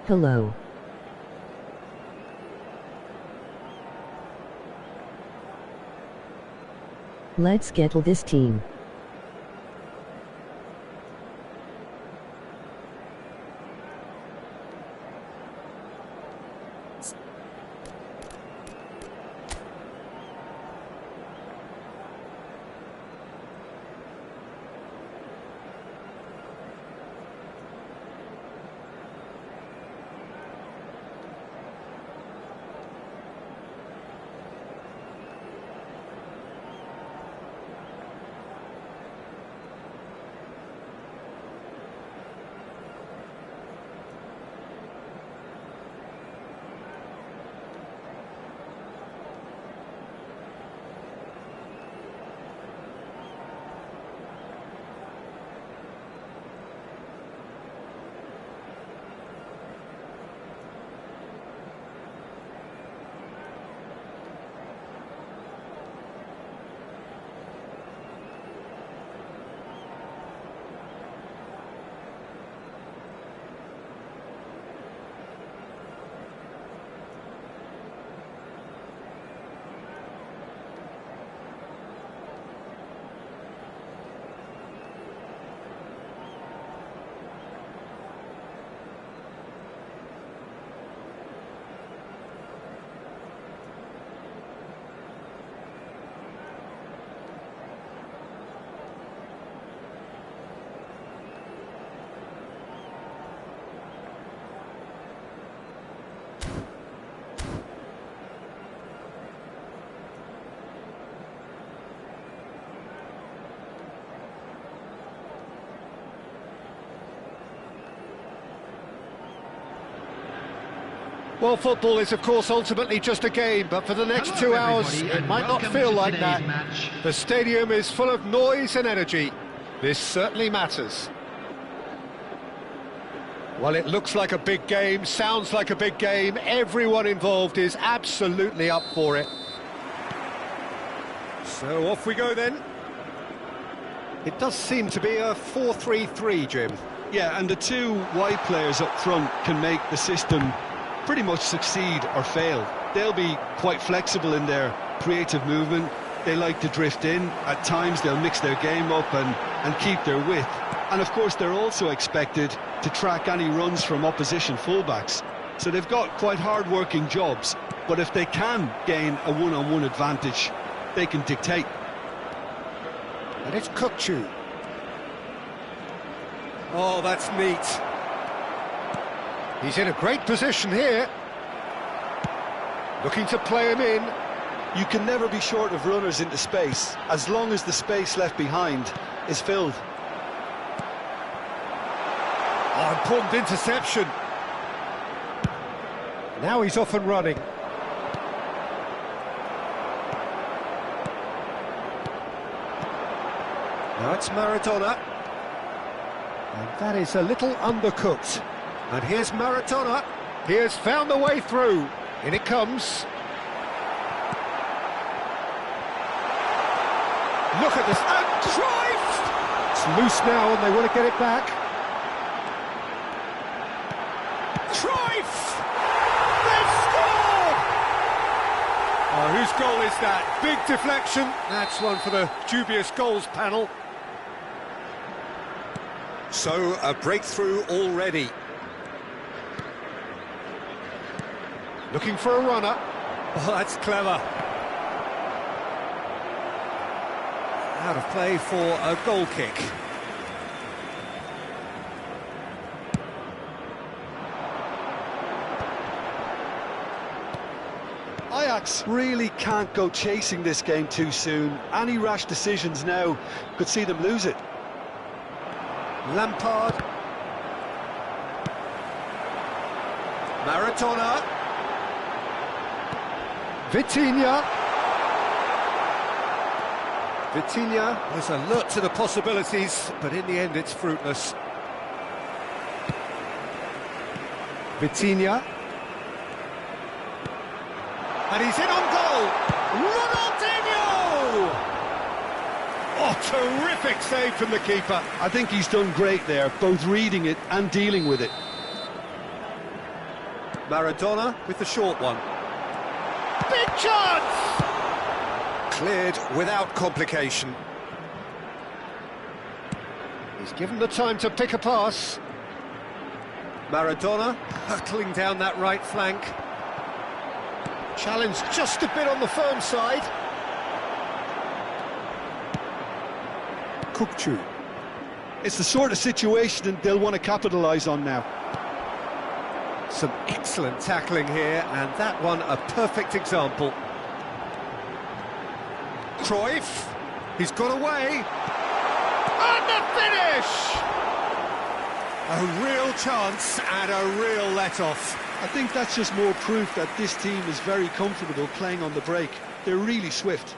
Hello. Let's get this team. Well, football is, of course, ultimately just a game, but for the next 2 hours, it might not feel like that. The stadium is full of noise and energy. This certainly matters. Well, it looks like a big game, sounds like a big game. Everyone involved is absolutely up for it. So off we go then. It does seem to be a 4-3-3, Jim. Yeah, and the two wide players up front can make the system pretty much succeed or fail. They'll be quite flexible in their creative movement. They like to drift in. At times they'll mix their game up and keep their width. And of course they're also expected to track any runs from opposition fullbacks. So they've got quite hard-working jobs, but if they can gain a one-on-one advantage, they can dictate. And it's gooooo. Oh, that's neat. He's in a great position here. Looking to play him in. You can never be short of runners into space, as long as the space left behind is filled. Oh, important interception. Now he's off and running. Now it's Maradona. And that is a little undercooked. And here's Maradona. He has found the way through. In it comes. Look at this. And Cruyff! It's loose now and they want to get it back. Cruyff! They've scored! Oh, whose goal is that? Big deflection. That's one for the dubious goals panel. So, a breakthrough already. Looking for a runner. Oh, that's clever. Out of play for a goal kick. Ajax really can't go chasing this game too soon. Any rash decisions now could see them lose it. Lampard. Maradona. Vitinha. Vitinha was alert to the possibilities, but in the end it's fruitless. Vitinha. And he's in on goal! Ronaldinho! Oh, terrific save from the keeper. I think he's done great there, both reading it and dealing with it. Maradona with the short one. Big chance! Cleared without complication. He's given the time to pick a pass. Maradona hurtling down that right flank. Challenge just a bit on the firm side. Gooooo. It's the sort of situation they'll want to capitalise on now. Some excellent tackling here, and that one a perfect example. Cruyff, he's got away. And the finish! A real chance and a real let-off. I think that's just more proof that this team is very comfortable playing on the break. They're really swift.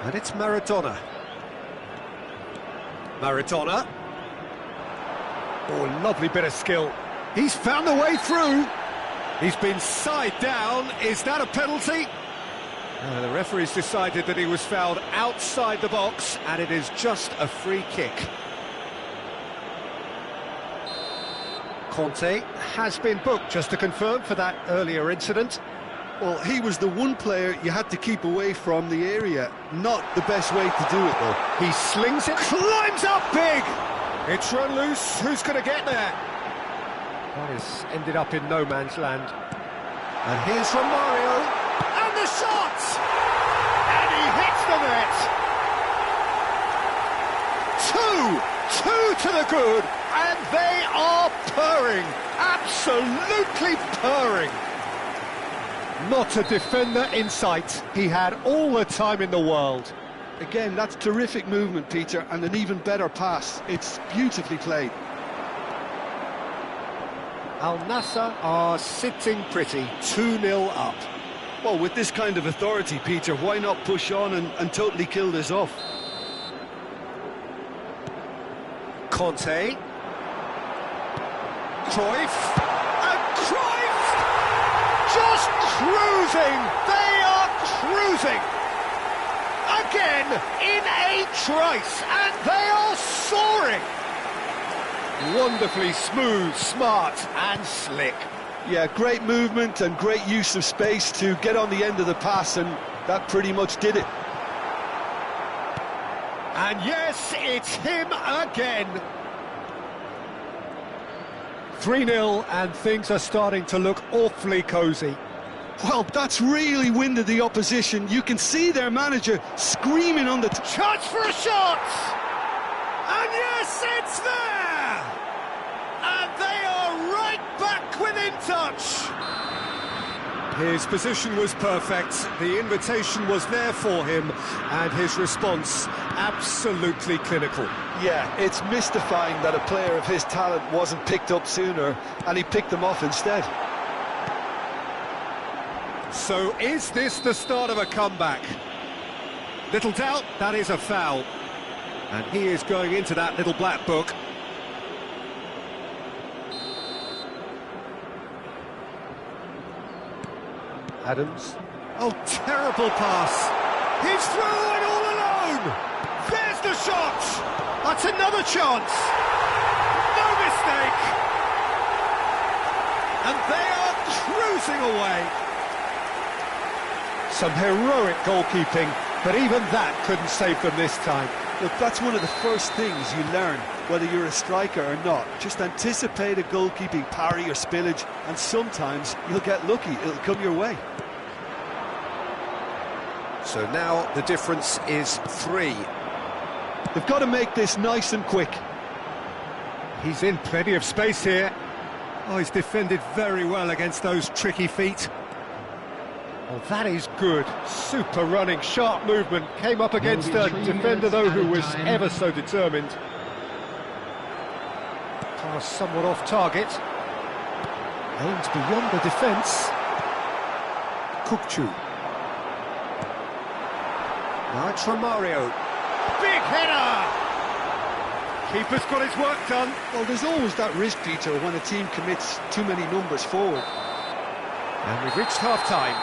And it's Maradona. Maradona. Oh, lovely bit of skill. He's found the way through. He's been side down. Is that a penalty? The referee's decided that he was fouled outside the box, and it is just a free kick. Conte has been booked, just to confirm, for that earlier incident. Well, he was the one player you had to keep away from the area. Not the best way to do it, though. He slings it, climbs up big! It's run loose, who's going to get there? That has ended up in no man's land. And here's from Mario, and the shot! And he hits the net! Two to the good, and they are purring, absolutely purring. Not a defender in sight. He had all the time in the world. Again, that's terrific movement, Peter, and an even better pass. It's beautifully played. Al Nassr are sitting pretty, 2-0 up. Well, with this kind of authority, Peter, why not push on and totally kill this off? Conte. Cruyff. And Cruyff! Just cruising! They are cruising! Again, in a trice, and they are soaring! Wonderfully smooth, smart and slick. Yeah, great movement and great use of space to get on the end of the pass, and that pretty much did it. And yes, it's him again. 3-0, and things are starting to look awfully cosy. Well, that's really winded the opposition. You can see their manager screaming on the... Chance for a shot! And yes, it's there! And they are right back within touch. His position was perfect, the invitation was there for him, and his response absolutely clinical. Yeah, it's mystifying that a player of his talent wasn't picked up sooner, and he picked them off instead. So is this the start of a comeback? Little doubt, that is a foul. And he is going into that little black book. Adams. Oh, terrible pass. He's through and all alone. There's the shot. That's another chance. No mistake. And they are cruising away. Some heroic goalkeeping, but even that couldn't save them this time. Look, that's one of the first things you learn, whether you're a striker or not. Just anticipate a goalkeeping parry or spillage, and sometimes you'll get lucky, it'll come your way. So now the difference is 3. They've got to make this nice and quick. He's in plenty of space here. Oh, he's defended very well against those tricky feet. Well, that is good. Super running, sharp movement. Came up against a defender, though, who was ever so determined. Pass somewhat off target. Aimed beyond the defence. gooooo. Now it's Romario. Big header! Keeper's got his work done. Well, there's always that risk, Peter, when a team commits too many numbers forward. And we've reached half-time.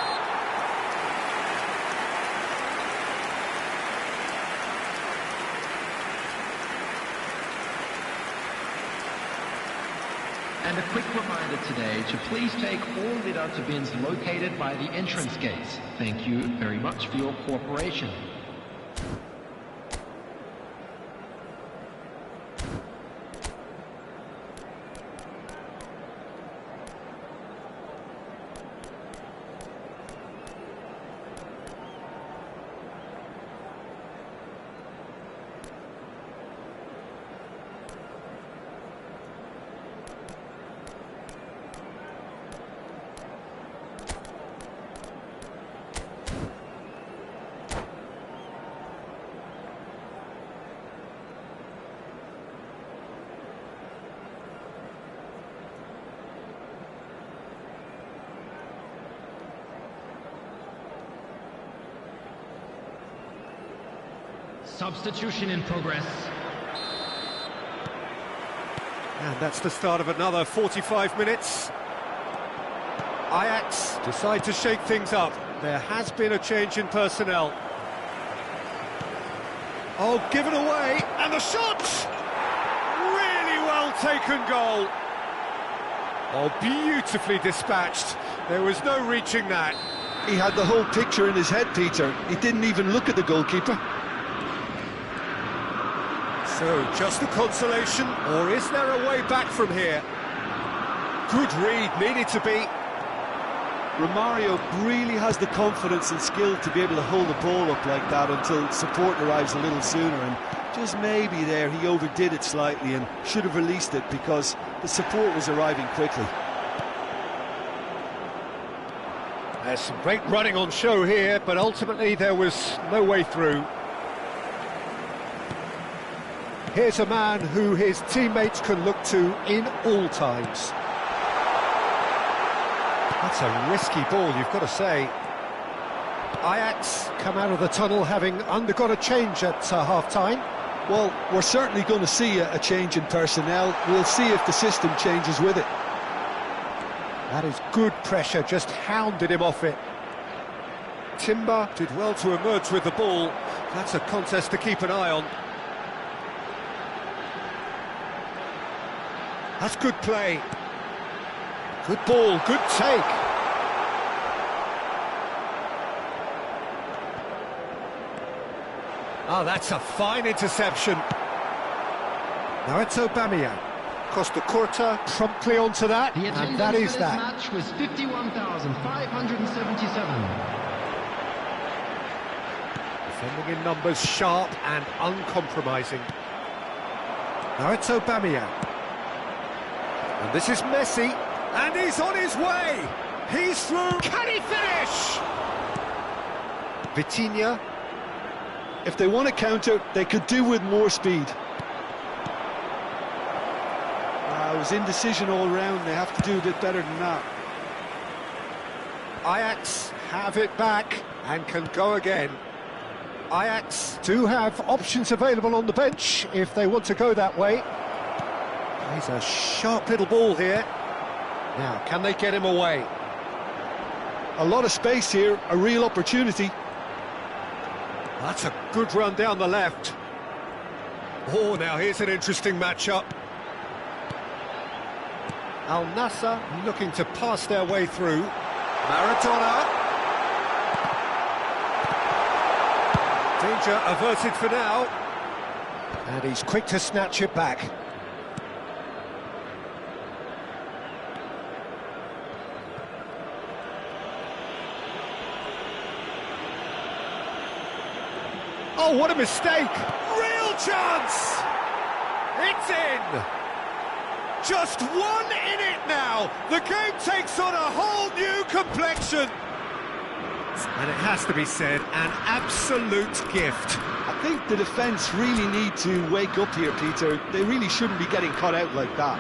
And a quick reminder today to please take all eBEBETO bins located by the entrance gates. Thank you very much for your cooperation. Substitution in progress. And that's the start of another 45 minutes. Ajax decide to shake things up. There has been a change in personnel. Oh, given away, and the shot! Really well taken goal. Oh, beautifully dispatched. There was no reaching that. He had the whole picture in his head, Peter. He didn't even look at the goalkeeper. So, just a consolation, or is there a way back from here? Good read, needed to be. Romario really has the confidence and skill to be able to hold the ball up like that until support arrives a little sooner, and just maybe there he overdid it slightly and should have released it because the support was arriving quickly. There's some great running on show here, but ultimately there was no way through. Here's a man who his teammates can look to in all times. That's a risky ball, you've got to say. Ajax come out of the tunnel having undergone a change at half-time. Well, we're certainly going to see a change in personnel. We'll see if the system changes with it. That is good pressure, just hounded him off it. Timber did well to emerge with the ball. That's a contest to keep an eye on. That's good play. Good ball, good take. Oh, that's a fine interception. Now it's Aubameyang. Costa Curta promptly onto that, The and that attendance is for this that. match was 51,577. Defending in numbers, sharp and uncompromising. Now it's Aubameyang. And this is Messi, and he's on his way! He's through, can he finish? Vitinha. If they want to counter, they could do with more speed. It was indecision all round. They have to do a bit better than that. Ajax have it back and can go again. Ajax do have options available on the bench if they want to go that way. He's a sharp little ball here. Now, can they get him away? A lot of space here, a real opportunity. That's a good run down the left. Oh, now here's an interesting matchup. Al Nassr looking to pass their way through. Maradona. Danger averted for now. And he's quick to snatch it back. Oh, what a mistake! Real chance! It's in! Just one in it now! The game takes on a whole new complexion! And it has to be said, an absolute gift. I think the defence really need to wake up here, Peter. They really shouldn't be getting caught out like that.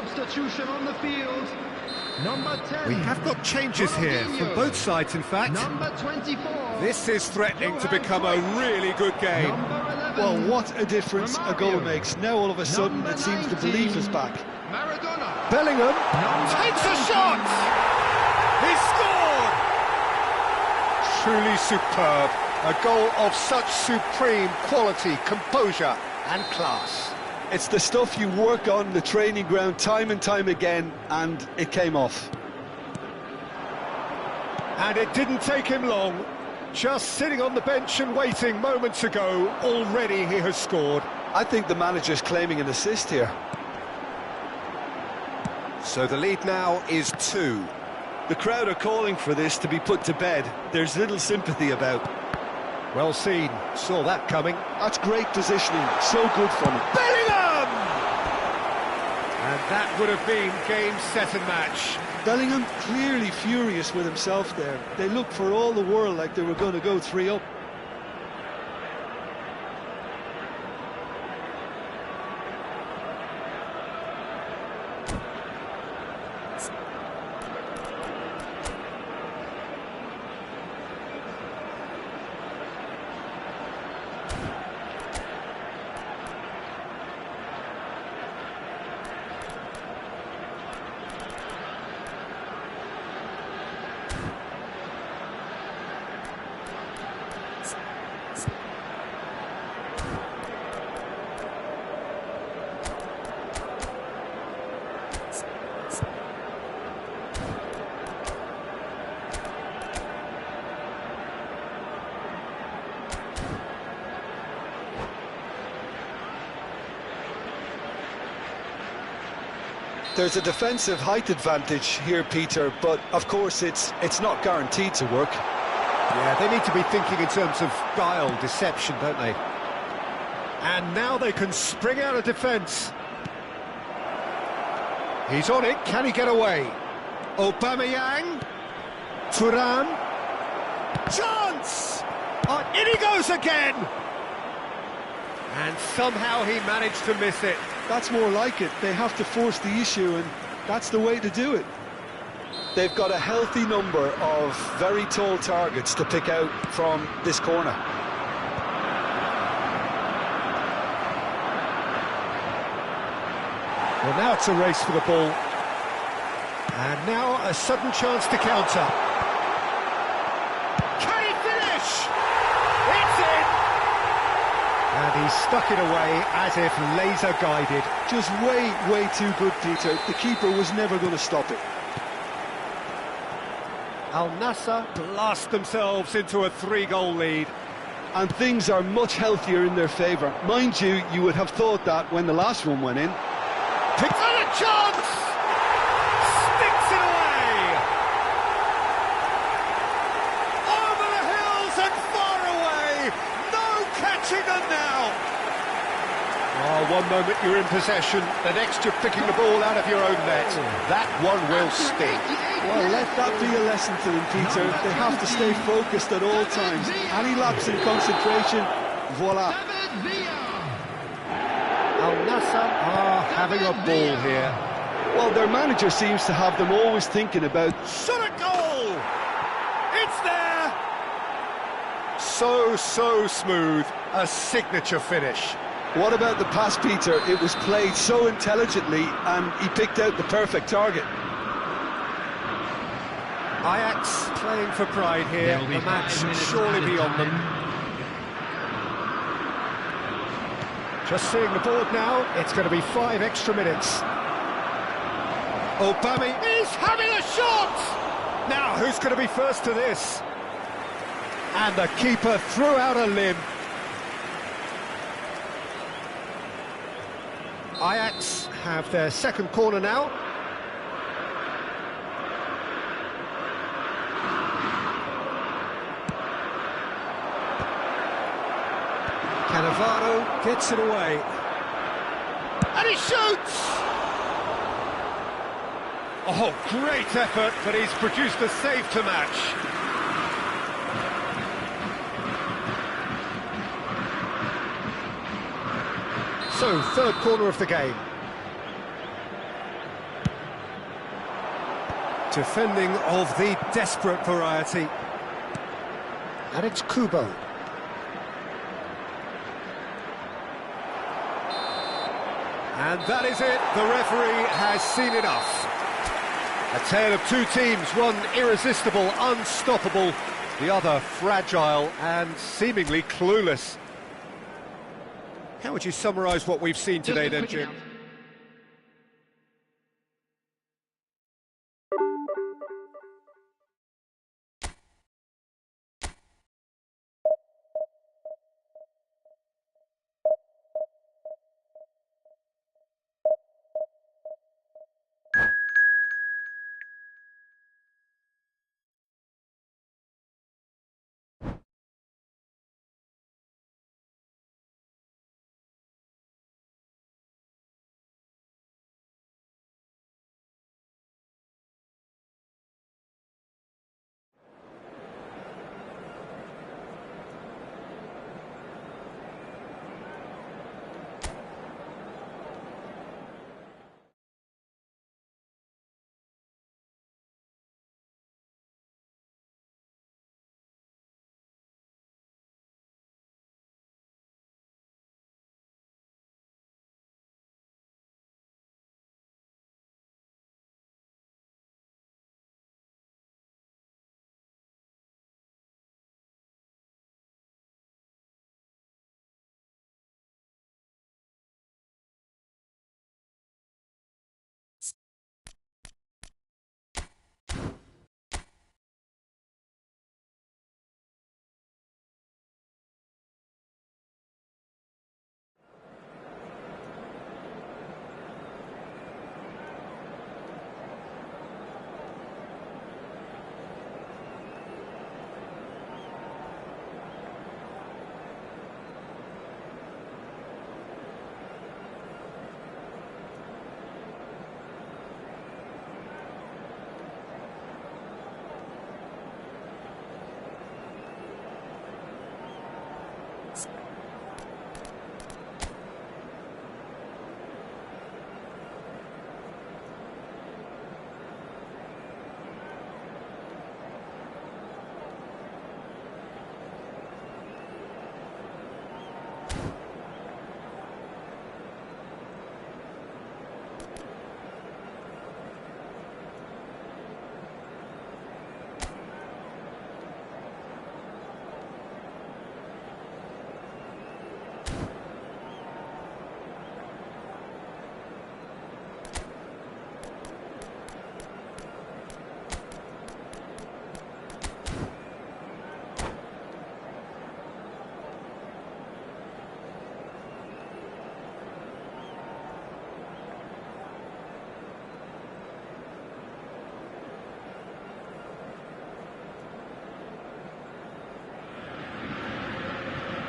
Substitution on the field. Number 10. We have got changes here from both sides, in fact. Number 24. This is threatening to become a really good game. Number 11. Well, what a difference a goal makes. Now all of a sudden Number it seems the 19. belief is back. Maradona. Bellingham Number takes a 20. shot! He scored! Truly superb. A goal of such supreme quality, composure and class. It's the stuff you work on the training ground time and time again, and it came off. And it didn't take him long. Just sitting on the bench and waiting moments ago, already he has scored. I think the manager's claiming an assist here. So the lead now is 2. The crowd are calling for this to be put to bed. There's little sympathy about. Well seen, saw that coming. That's great positioning, so good from him. Bellingham! And that would have been game, set and match. Bellingham clearly furious with himself there. They looked for all the world like they were going to go 3 up. There's a defensive height advantage here, Peter, but of course it's not guaranteed to work. Yeah, they need to be thinking in terms of guile, deception, don't they? And now they can spring out of defence. He's on it, can he get away? Aubameyang. Thuram. Chance! Oh, in he goes again! And somehow he managed to miss it. That's more like it. They have to force the issue, and that's the way to do it. They've got a healthy number of very tall targets to pick out from this corner. Well, now it's a race for the ball. And now a sudden chance to counter. Can he finish? It's in! And he stuck it away as if laser-guided. Just way too good, Peter. The keeper was never going to stop it. Al Nassr blast themselves into a 3-goal lead. And things are much healthier in their favour. Mind you, you would have thought that when the last one went in. Picks on a chance! Sticks it away! Over the hills and far away! No catching them now! Oh, one moment you're in possession, the next you're picking the ball out of your own net. That one will sting. Well, let that be a lesson to them, Peter. They have to stay focused at all times. Any lapse in concentration, voila. Al Nassr are having a ball here. Well, their manager seems to have them always thinking about... Shot a goal! It's there! So smooth. A signature finish. What about the pass, Peter? It was played so intelligently, and he picked out the perfect target. Ajax playing for pride here. The match should surely be on them. Just seeing the board now, it's going to be 5 extra minutes. Aubameyang is having a shot! Now, who's going to be first to this? And the keeper threw out a limb. Ajax have their second corner now. Cannavaro gets it away. And he shoots! Oh, great effort, but he's produced a save to match. So, third corner of the game. Defending of the desperate variety. And it's Kubo. And that is it. The referee has seen enough. A tale of two teams, one irresistible, unstoppable, the other fragile and seemingly clueless. How would you summarise what we've seen today then, Jim?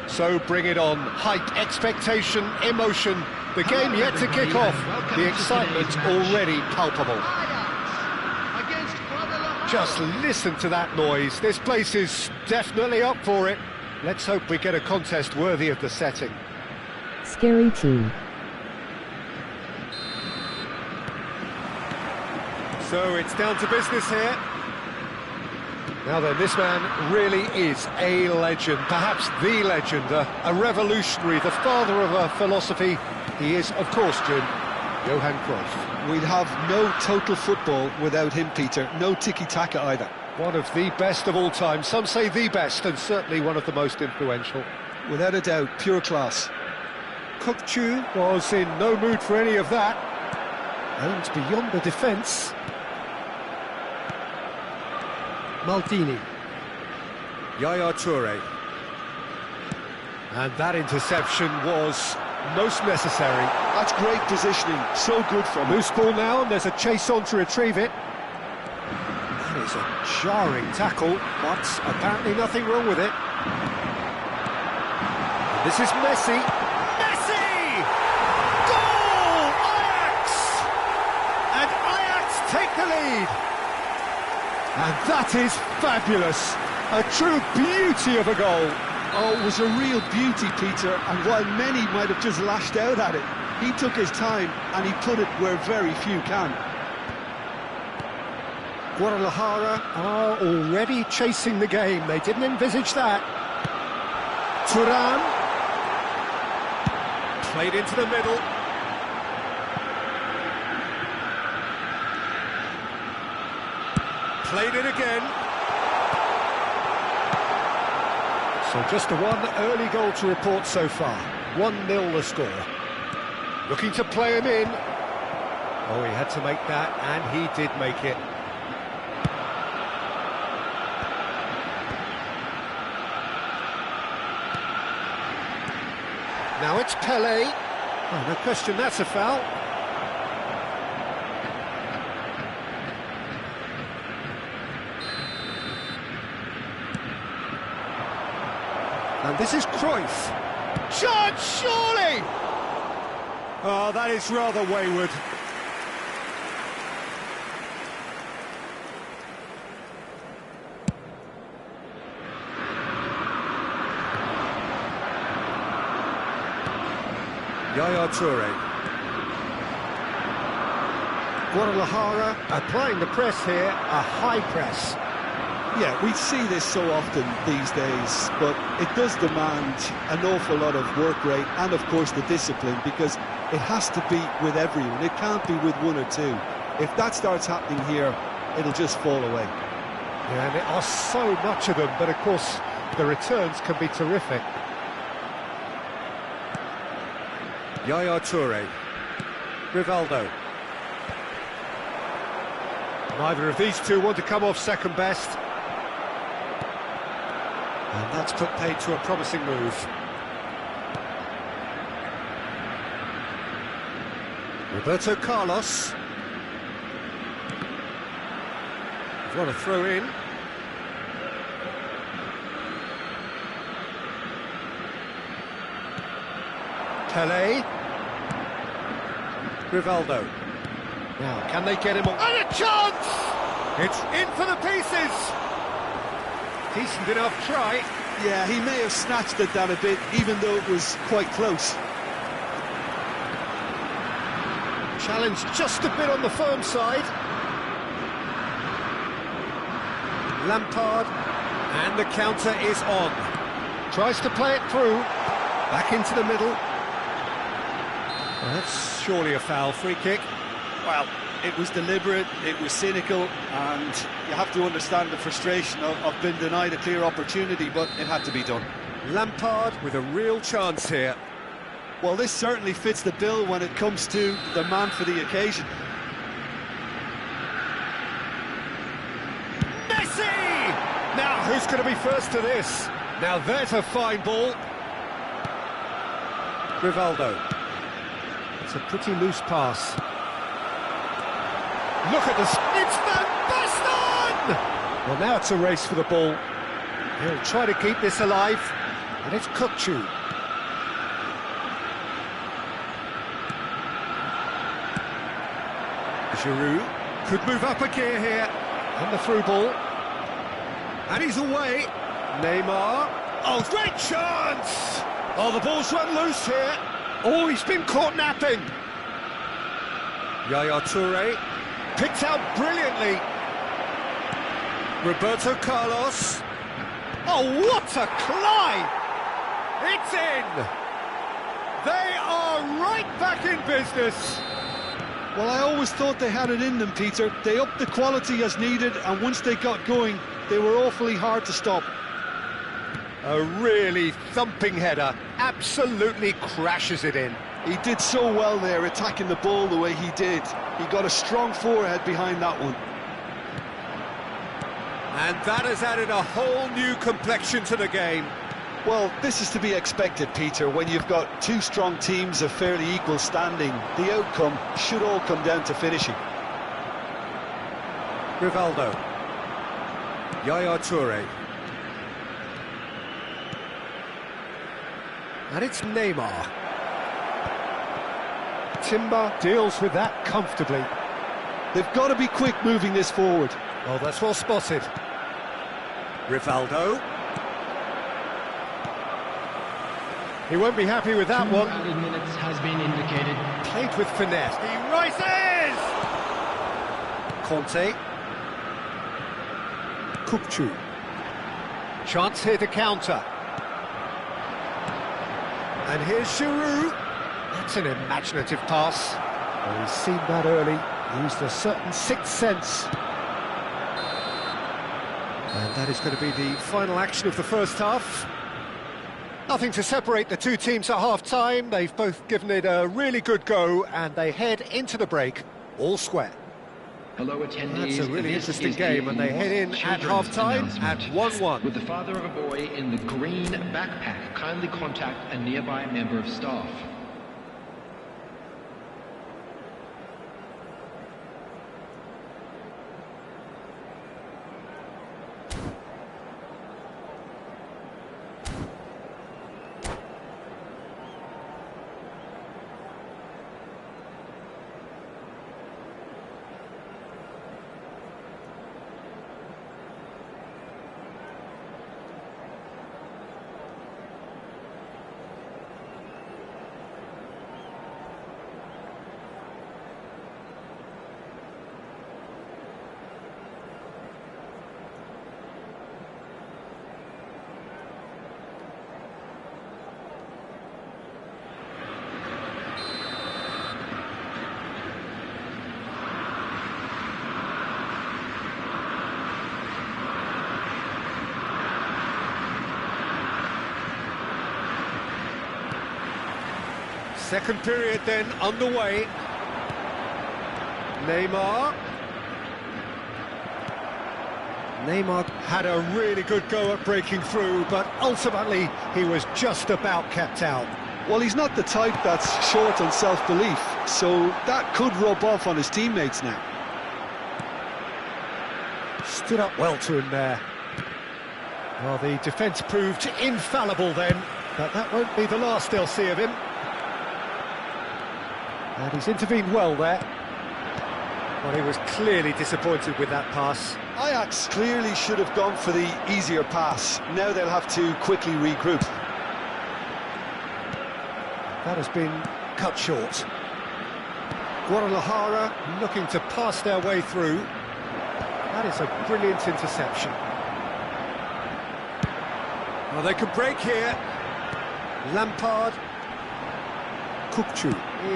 So bring it on. Hype, expectation, emotion. The game yet to kick off. The excitement already palpable. Just listen to that noise. This place is definitely up for it. Let's hope we get a contest worthy of the setting. Scary team. So it's down to business here. Now then, this man really is a legend, perhaps the legend, a revolutionary, the father of a philosophy. He is, of course, Jim, Johan Cruyff. We'd have no total football without him, Peter. No tiki-taka either. One of the best of all time. Some say the best, and certainly one of the most influential. Without a doubt, pure class. Gooooo was in no mood for any of that. Aims beyond the defence. Maldini. Yaya Toure. And that interception was most necessary. That's great positioning, so good from him. Loose ball now, and there's a chase on to retrieve it. That is a jarring tackle, but apparently nothing wrong with it. And this is Messi. Messi! Goal! Ajax! And Ajax take the lead. And that is fabulous. A true beauty of a goal. Oh, it was a real beauty, Peter, and while many might have just lashed out at it, he took his time and he put it where very few can. Guadalajara are already chasing the game. They didn't envisage that. Turan. Played into the middle. Played it again. So just the one early goal to report so far. 1-0 the score. Looking to play him in. Oh, he had to make that, and he did make it. Now it's Pele. Oh, no question, that's a foul. And this is Cruyff. Chance, surely! Oh, that is rather wayward. Yaya Toure. Guadalajara applying the press here, a high press. Yeah, we see this so often these days, but it does demand an awful lot of work rate and, of course, the discipline, because it has to be with everyone. It can't be with one or two. If that starts happening here, it'll just fall away. Yeah, and there are so much of them, but, of course, the returns can be terrific. Yaya Toure. Rivaldo. Neither of these two want to come off second best. And that's put paid to a promising move. Roberto Carlos. What a throw in. Pele. Rivaldo. Now, can they get him on? And a chance! It's in for the pieces! Decent enough try. Yeah, he may have snatched it down a bit, even though it was quite close. Challenge just a bit on the firm side. Lampard, and the counter is on. Tries to play it through. Back into the middle. Well, that's surely a foul. Free kick. Well, it was deliberate, it was cynical, and you have to understand the frustration of being denied a clear opportunity, but it had to be done. Lampard with a real chance here. Well, this certainly fits the bill when it comes to the man for the occasion. Messi! Now, who's going to be first to this? Now, there's a fine ball. Rivaldo. It's a pretty loose pass. Look at this. It's Van Basten! Well, now it's a race for the ball. He'll try to keep this alive. And it's Gooooo. Giroud could move up a gear here. And the through ball. And he's away. Neymar. Oh, great chance! Oh, the ball's run loose here. Oh, he's been caught napping. Yaya Toure. Picked out brilliantly. Roberto Carlos. Oh, what a climb! It's in! They are right back in business. Well, I always thought they had it in them, Peter. They upped the quality as needed, and once they got going, they were awfully hard to stop. A really thumping header. Absolutely crashes it in. He did so well there, attacking the ball the way he did. He got a strong forehead behind that one. And that has added a whole new complexion to the game. Well, this is to be expected, Peter. When you've got two strong teams of fairly equal standing, the outcome should all come down to finishing. Rivaldo. Yaya Toure. And it's Neymar. Timber deals with that comfortably. They've got to be quick moving this forward. Oh, that's well spotted. Rivaldo. He won't be happy with that one. 2 added minutes has been indicated. Played with finesse. He rises! Conte. gooooo. Chance here to counter. And here's Giroud. That's an imaginative pass. Well, he's seen that early, used a certain sixth sense. And that is going to be the final action of the first half. Nothing to separate the two teams at half-time. They've both given it a really good go, and they head into the break all square. Hello attendees, That's a really this interesting is game, and they head in at children's half-time at announcement. 1-1. With the father of a boy in the green backpack, kindly contact a nearby member of staff. Second period then underway. Neymar had a really good go at breaking through, but ultimately he was just about kept out. Well, he's not the type that's short on self-belief, so that could rub off on his teammates now. Stood up well to him there. Well, the defence proved infallible then, but that won't be the last they'll see of him. And he's intervened well there. Well, he was clearly disappointed with that pass. Ajax clearly should have gone for the easier pass. Now they'll have to quickly regroup. That has been cut short. Guadalajara looking to pass their way through. That is a brilliant interception. Well, they could break here. Lampard. Gooooo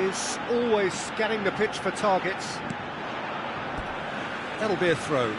is always scanning the pitch for targets. That'll be a throw.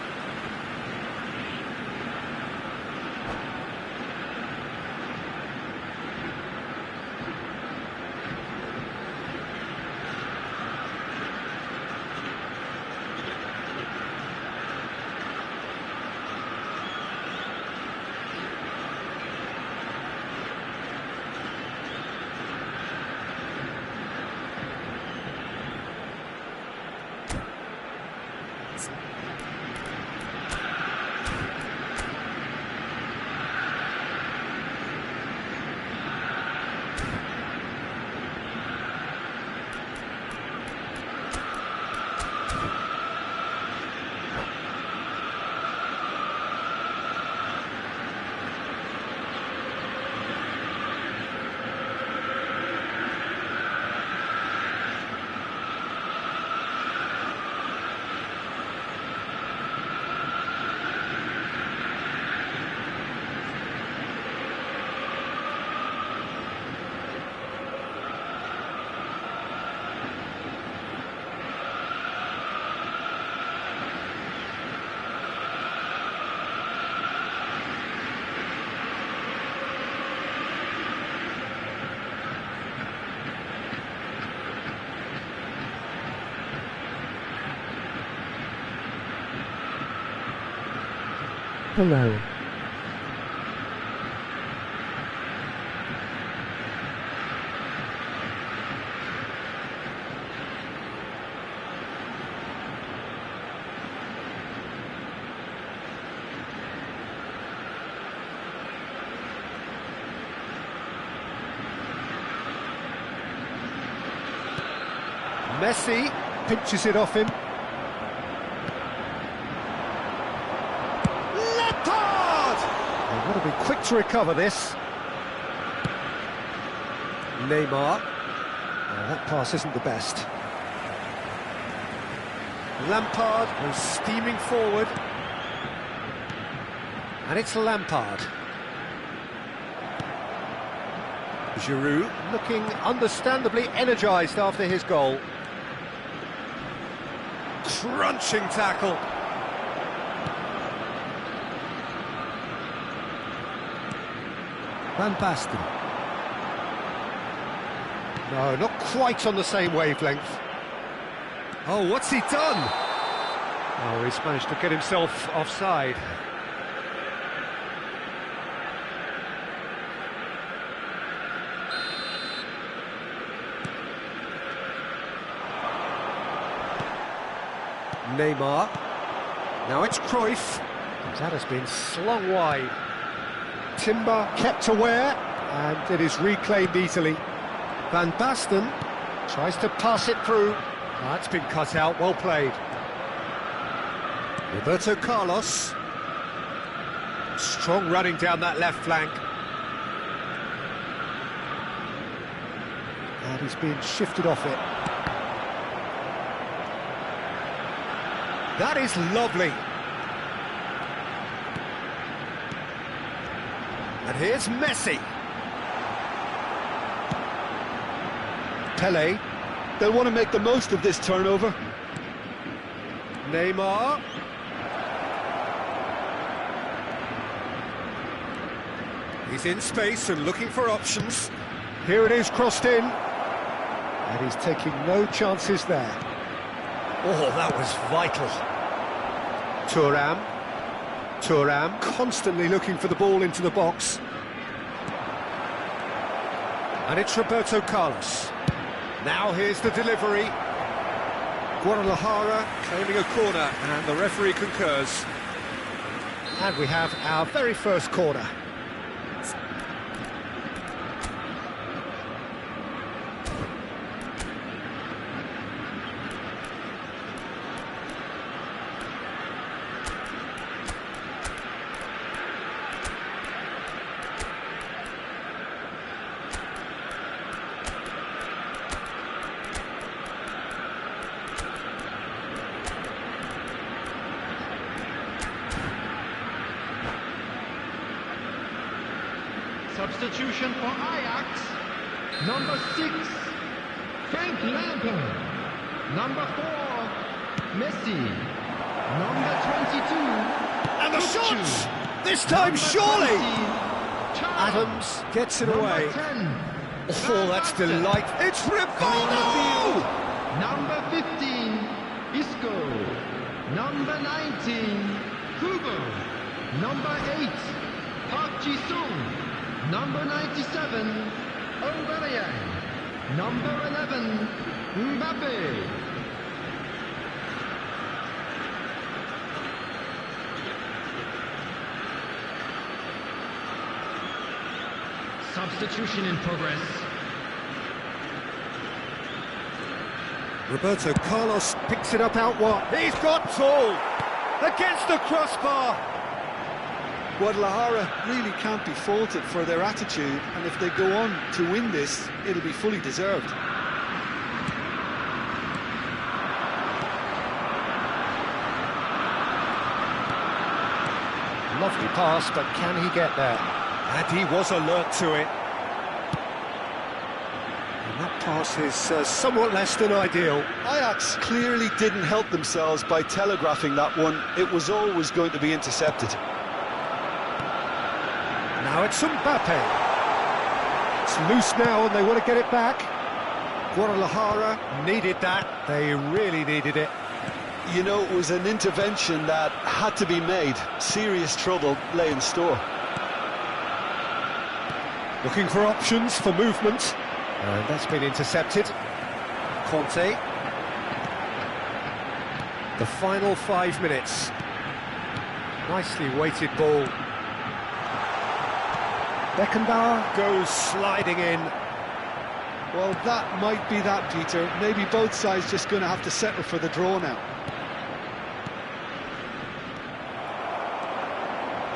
Hello. Messi pinches it off him. They've got to be quick to recover this. Neymar. That pass isn't the best. Lampard was steaming forward. And it's Lampard. Giroud looking understandably energised after his goal. Crunching tackle. Van Basten. No, not quite on the same wavelength. Oh, what's he done? Oh, he's managed to get himself offside. Neymar. Now it's Cruyff. That has been slung wide. Timber kept aware, and it is reclaimed easily. Van Basten tries to pass it through. That's been cut out, well played. Roberto Carlos. Strong running down that left flank. And he's been shifted off it. That is lovely. And here's Messi. Pele. They'll want to make the most of this turnover. Neymar. He's in space and looking for options. Here it is, crossed in. And he's taking no chances there. Oh, that was vital. Thuram constantly looking for the ball into the box. And it's Roberto Carlos. Now here's the delivery. Guadalajara claiming a corner, and the referee concurs. And we have our very first corner. Substitution for Ajax. Number 6, Frank Lampard. Number 4, Messi. Number 22, And the Gooooo. shots! This time, Number surely! 20, Charles. Adams gets it Number away. 10, Oh, that's Van Basten. delightful. It's Rivaldo! Number 15, Isco. Number 19, Kubo. Number 8, Park Ji-sung. Number 97, Aubameyang. Number 11, Mbappe. Substitution in progress. Roberto Carlos picks it up out wide. He's got tall against the crossbar. Guadalajara really can't be faulted for their attitude, and if they go on to win this, it'll be fully deserved. Lovely pass, but can he get there? And he was alert to it. And that pass is somewhat less than ideal. Ajax clearly didn't help themselves by telegraphing that one. It was always going to be intercepted. Now it's Mbappe. It's loose now and they want to get it back. Guadalajara needed that. They really needed it. You know, it was an intervention that had to be made. Serious trouble lay in store. Looking for options for movement. And that's been intercepted. Conte. The final 5 minutes. Nicely weighted ball. Beckenbauer goes sliding in. Well, that might be that, Peter. Maybe both sides just going to have to settle for the draw now.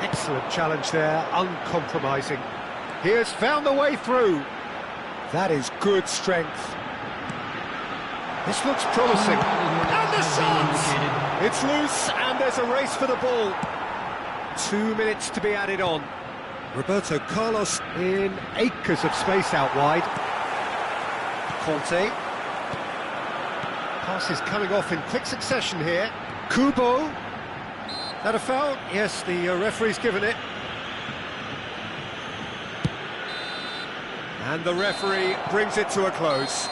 Excellent challenge there, uncompromising. He has found the way through. That is good strength. This looks promising. And the shot! It's loose, and there's a race for the ball. 2 minutes to be added on. Roberto Carlos in acres of space out wide. Conte. Passes coming off in quick succession here. Kubo. That a foul? Yes, the referee's given it. And the referee brings it to a close.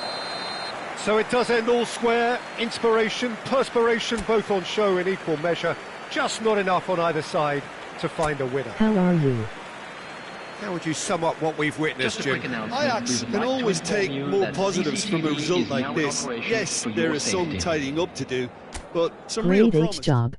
So it does end all square. Inspiration, perspiration, both on show in equal measure. Just not enough on either side to find a winner. How are you? How would you sum up what we've witnessed, Just a quick Jim? announcement. Ajax We would can like to always inform take you more that positives from a CCTV result is like now in this. operation Yes, for there your is some safety. tidying up to do, but some real Grade H promise. job.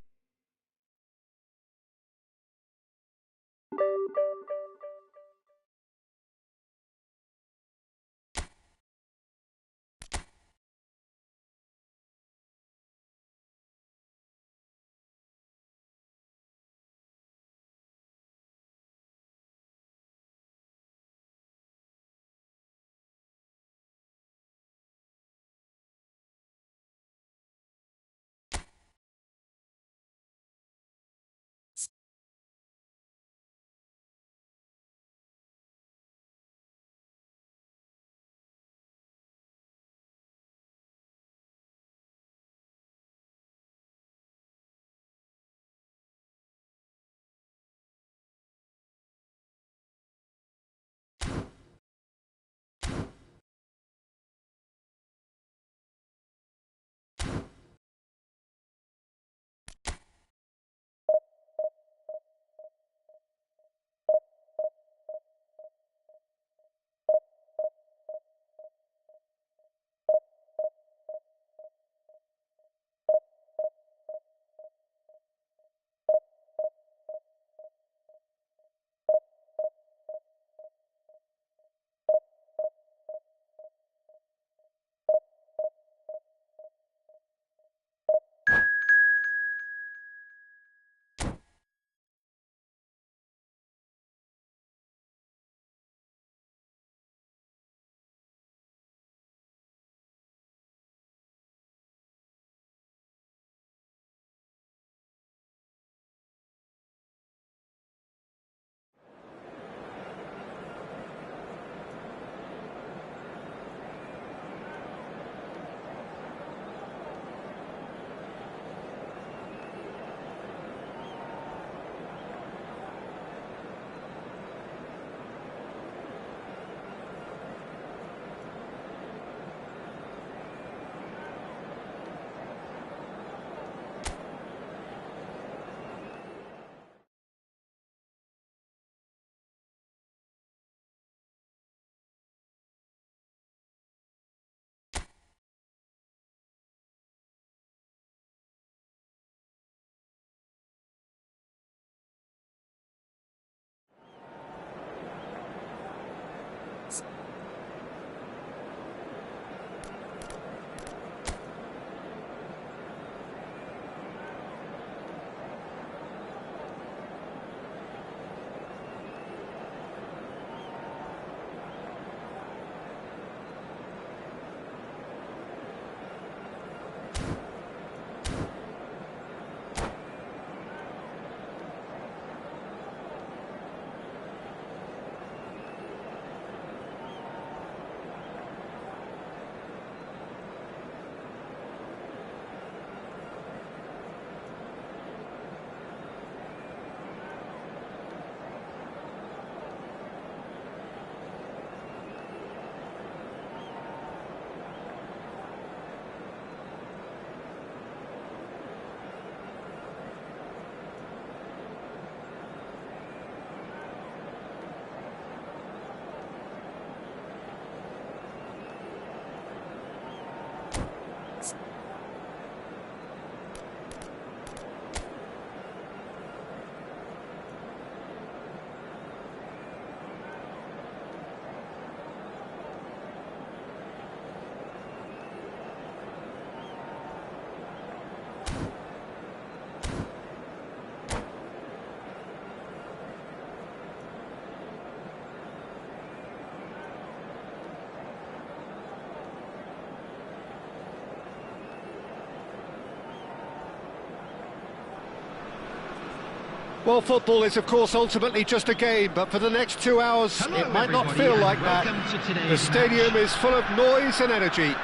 Well, football is, of course, ultimately just a game, but for the next 2 hours, Hello, it might not everybody, feel and like that. welcome to today's The stadium match. is full of noise and energy.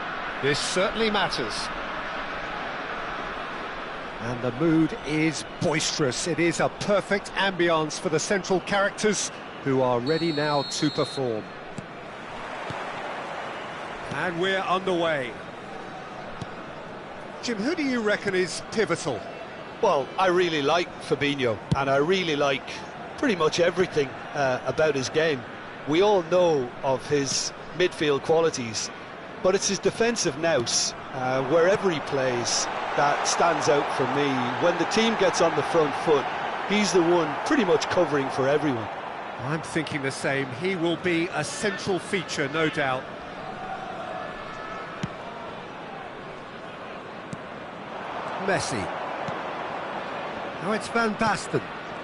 This certainly matters. And the mood is boisterous. It is a perfect ambience for the central characters who are ready now to perform. And we're underway. Jim, who do you reckon is pivotal? Well, I really like Fabinho, and I really like pretty much everything about his game. We all know of his midfield qualities, but it's his defensive nous, wherever he plays, that stands out for me. When the team gets on the front foot, he's the one pretty much covering for everyone. I'm thinking the same. He will be a central feature, no doubt. Messi. Now it's Van Basten.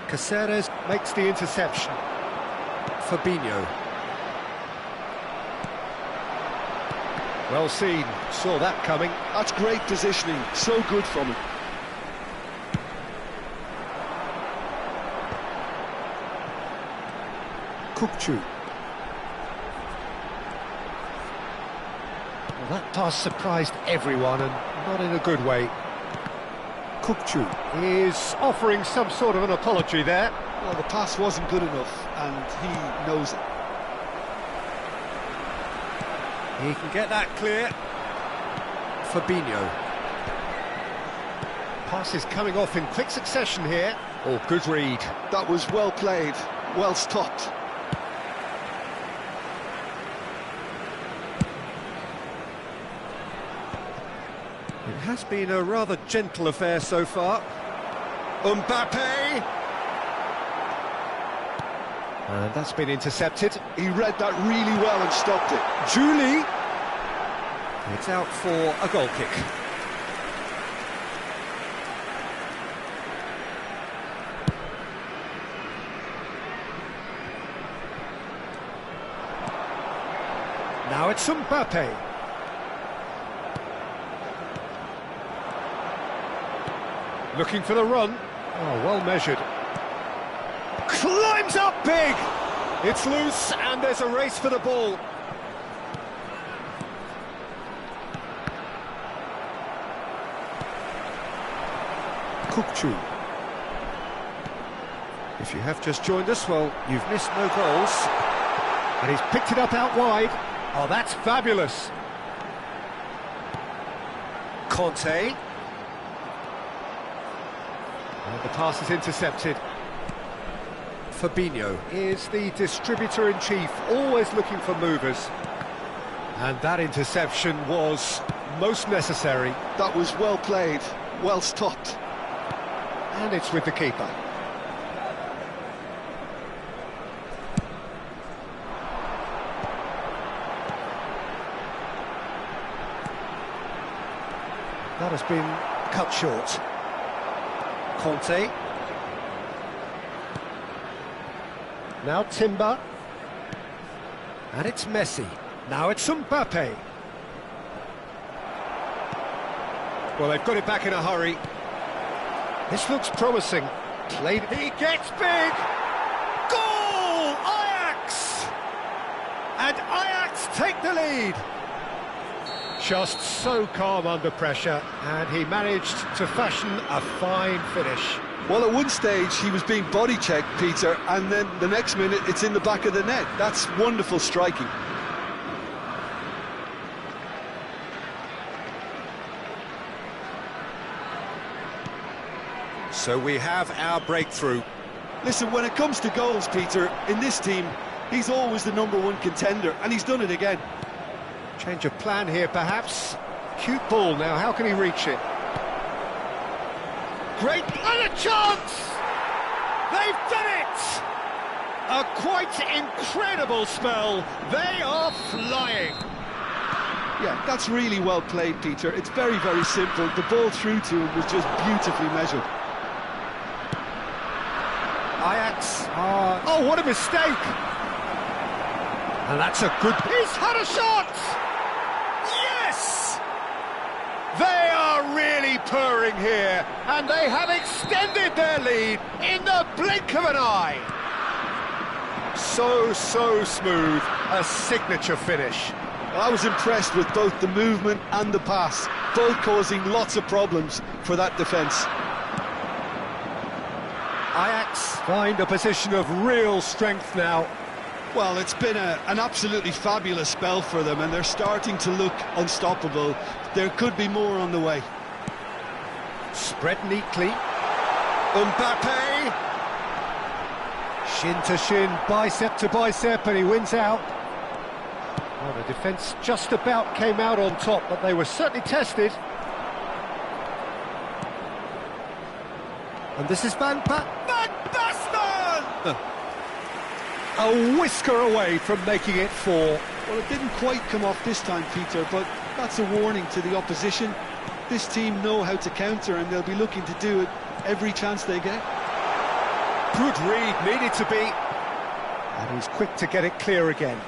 Caceres makes the interception. Fabinho. Well seen, saw that coming. That's great positioning, so good from him. Gooooo. Well, that pass surprised everyone, and not in a good way. Gooooo is offering some sort of an apology there. Well, the pass wasn't good enough, and he knows it. He can get that clear. Fabinho. Pass is coming off in quick succession here. Oh, good read. That was well played, well stopped. It has been a rather gentle affair so far. Mbappe! And that's been intercepted. He read that really well and stopped it. Julie! It's out for a goal kick. Now it's Mbappe. Looking for the run. Oh, well measured. Climbs up big! It's loose and there's a race for the ball. Gooooo. If you have just joined us, well, you've missed no goals. And he's picked it up out wide. Oh, that's fabulous. Conte. And the pass is intercepted. Fabinho is the distributor-in-chief, always looking for movers. And that interception was most necessary. That was well played, well stopped. And it's with the keeper. That has been cut short. Conte. Now Timber. And it's Messi. Now it's Mbappe. Well, they've got it back in a hurry. This looks promising. Played. He gets big! Goal! Ajax! And Ajax take the lead. Just so calm under pressure, and he managed to fashion a fine finish. Well, at one stage he was being body checked, Peter, and then the next minute it's in the back of the net. That's wonderful striking. So we have our breakthrough. Listen, when it comes to goals, Peter, in this team, he's always the #1 contender, and he's done it again. Change of plan here, perhaps. Cute ball now, how can he reach it? Great, and a chance! They've done it! A quite incredible spell. They are flying. Yeah, that's really well played, Peter. It's very, very simple. The ball through to him was just beautifully measured. Ajax. Oh, what a mistake! And that's a good... He's had a shot! Yes! They are are really purring here, and they have extended their lead in the blink of an eye. So smooth, a signature finish. I was impressed with both the movement and the pass, both causing lots of problems for that defence. Ajax find a position of real strength now. Well, it's been an absolutely fabulous spell for them, and they're starting to look unstoppable. There could be more on the way. Spread neatly. Mbappe. Shin to shin, bicep to bicep, and he wins out. Well, the defence just about came out on top, but they were certainly tested. And this is Van Basten! A whisker away from making it 4. Well, it didn't quite come off this time, Peter, but that's a warning to the opposition. This team know how to counter, and they'll be looking to do it every chance they get. Good read, needed to be. And he's quick to get it clear again.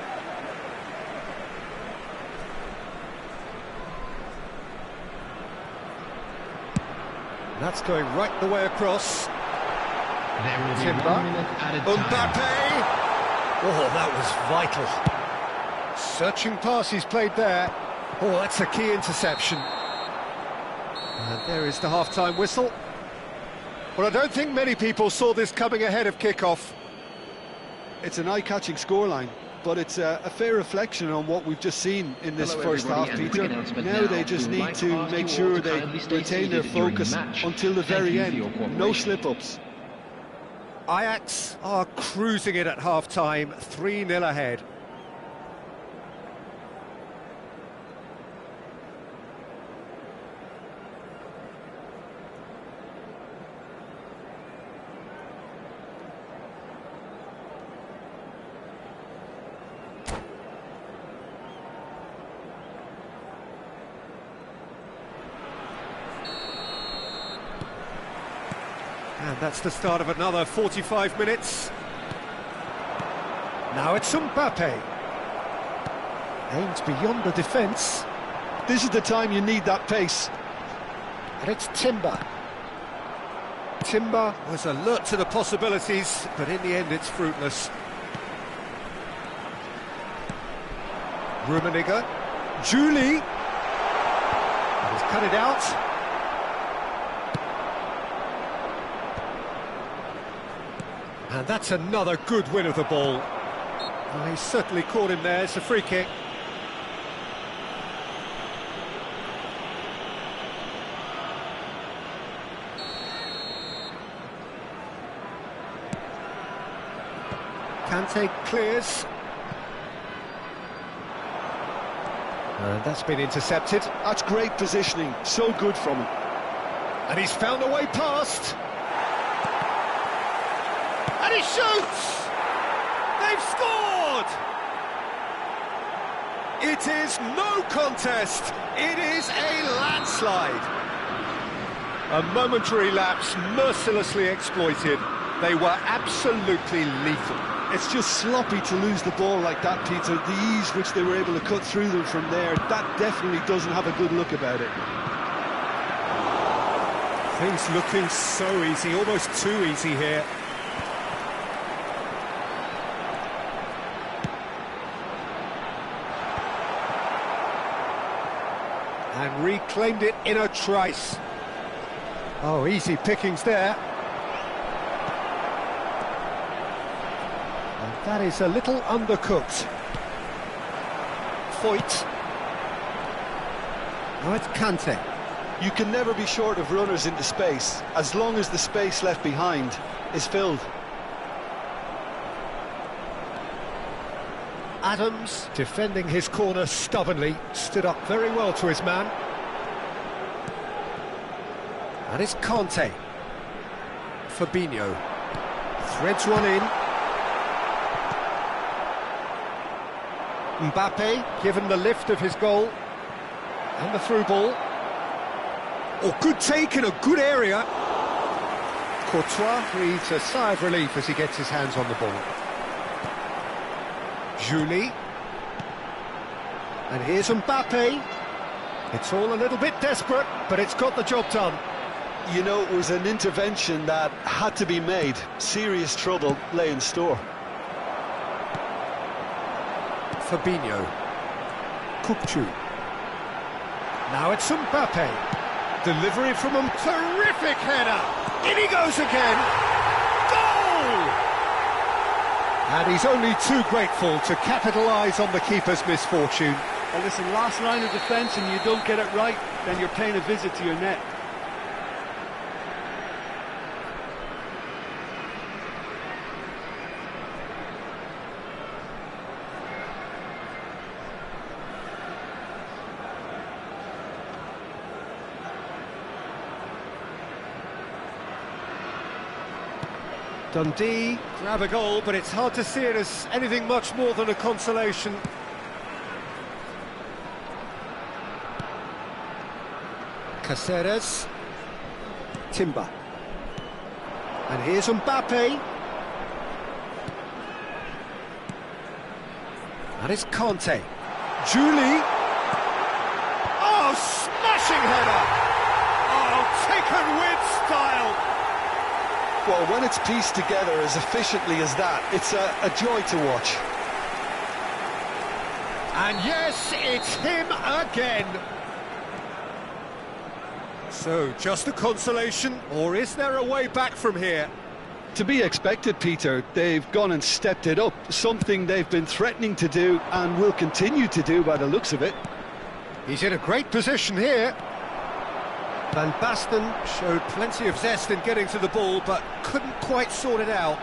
That's going right the way across. There will be Timber. 1 minute added time. Mbappe! Oh, that was vital. Searching pass he's played there. Oh, that's a key interception. And there is the half-time whistle. Well, I don't think many people saw this coming ahead of kick-off. It's an eye-catching scoreline, but it's a fair reflection on what we've just seen in this Hello, first half, everybody, and Peter. quick announcement Now they just We'd need like to ask make you sure all to they kindly stay retain their seated during the focus match. until the Thank very you for end. your No cooperation. slip-ups. Ajax are cruising it at half-time, 3-0 ahead. And that's the start of another 45 minutes. Now it's Mbappe. Aims beyond the defence. This is the time you need that pace. And it's Timber. Timber was alert to the possibilities, but in the end it's fruitless. Rummenigge. Julie. And he's cut it out. And that's another good win of the ball. Well, he certainly caught him there. It's a free kick. Kante clears. And that's been intercepted. That's great positioning. So good from him. And he's found a way past. And he shoots! They've scored! It is no contest. It is a landslide. A momentary lapse mercilessly exploited. They were absolutely lethal. It's just sloppy to lose the ball like that, Peter. The ease which they were able to cut through them from there, that definitely doesn't have a good look about it. Things looking so easy, almost too easy here. And reclaimed it in a trice. Oh, easy pickings there. And that is a little undercooked. Foyt. Now it's Kante. You can never be short of runners into space, as long as the space left behind is filled. Adams, defending his corner stubbornly, stood up very well to his man. And it's Kante. Fabinho. Threads one in. Mbappe, given the lift of his goal. And the through ball. Oh, good take in a good area. Courtois breathes a sigh of relief as he gets his hands on the ball. Julie. And here's Mbappe. It's all a little bit desperate, but it's got the job done. You know, it was an intervention that had to be made. Serious trouble lay in store. Fabinho. Gooooo. Now it's Mbappe. Delivery from him. Terrific header. In he goes again. Goal! And he's only too grateful to capitalise on the keeper's misfortune. Well, listen, last line of defence and you don't get it right, then you're paying a visit to your net. Dundee grab a goal, but it's hard to see it as anything much more than a consolation. Caceres. Timber. And here's Mbappe. And it's Conte. Julie. Oh, smashing header! Oh, taken with style! Well, when it's pieced together as efficiently as that, it's a joy to watch. And yes, it's him again. So, just a consolation, or is there a way back from here? To be expected, Peter. They've gone and stepped it up, something they've been threatening to do and will continue to do by the looks of it. He's in a great position here. Van Basten showed plenty of zest in getting to the ball, but couldn't quite sort it out.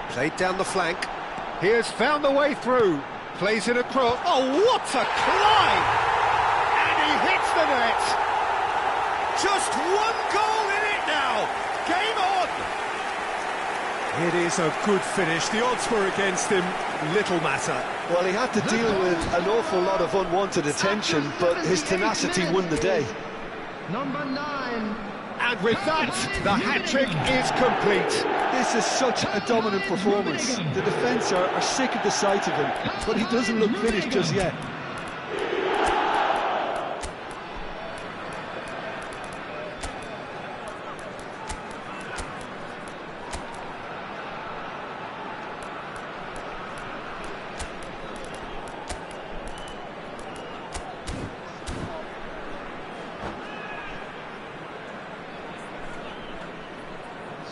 Played down the flank. Here's found the way through. Plays it across. Oh, what a climb! And he hits the net. Just one goal in it now. Game on. It is a good finish. The odds were against him. Little matter. Well, he had to deal with an awful lot of unwanted attention, but his tenacity won the day. Number 9. And with that, the hat-trick is complete. This is such a dominant performance. The defence are sick of the sight of him, but he doesn't look finished just yet.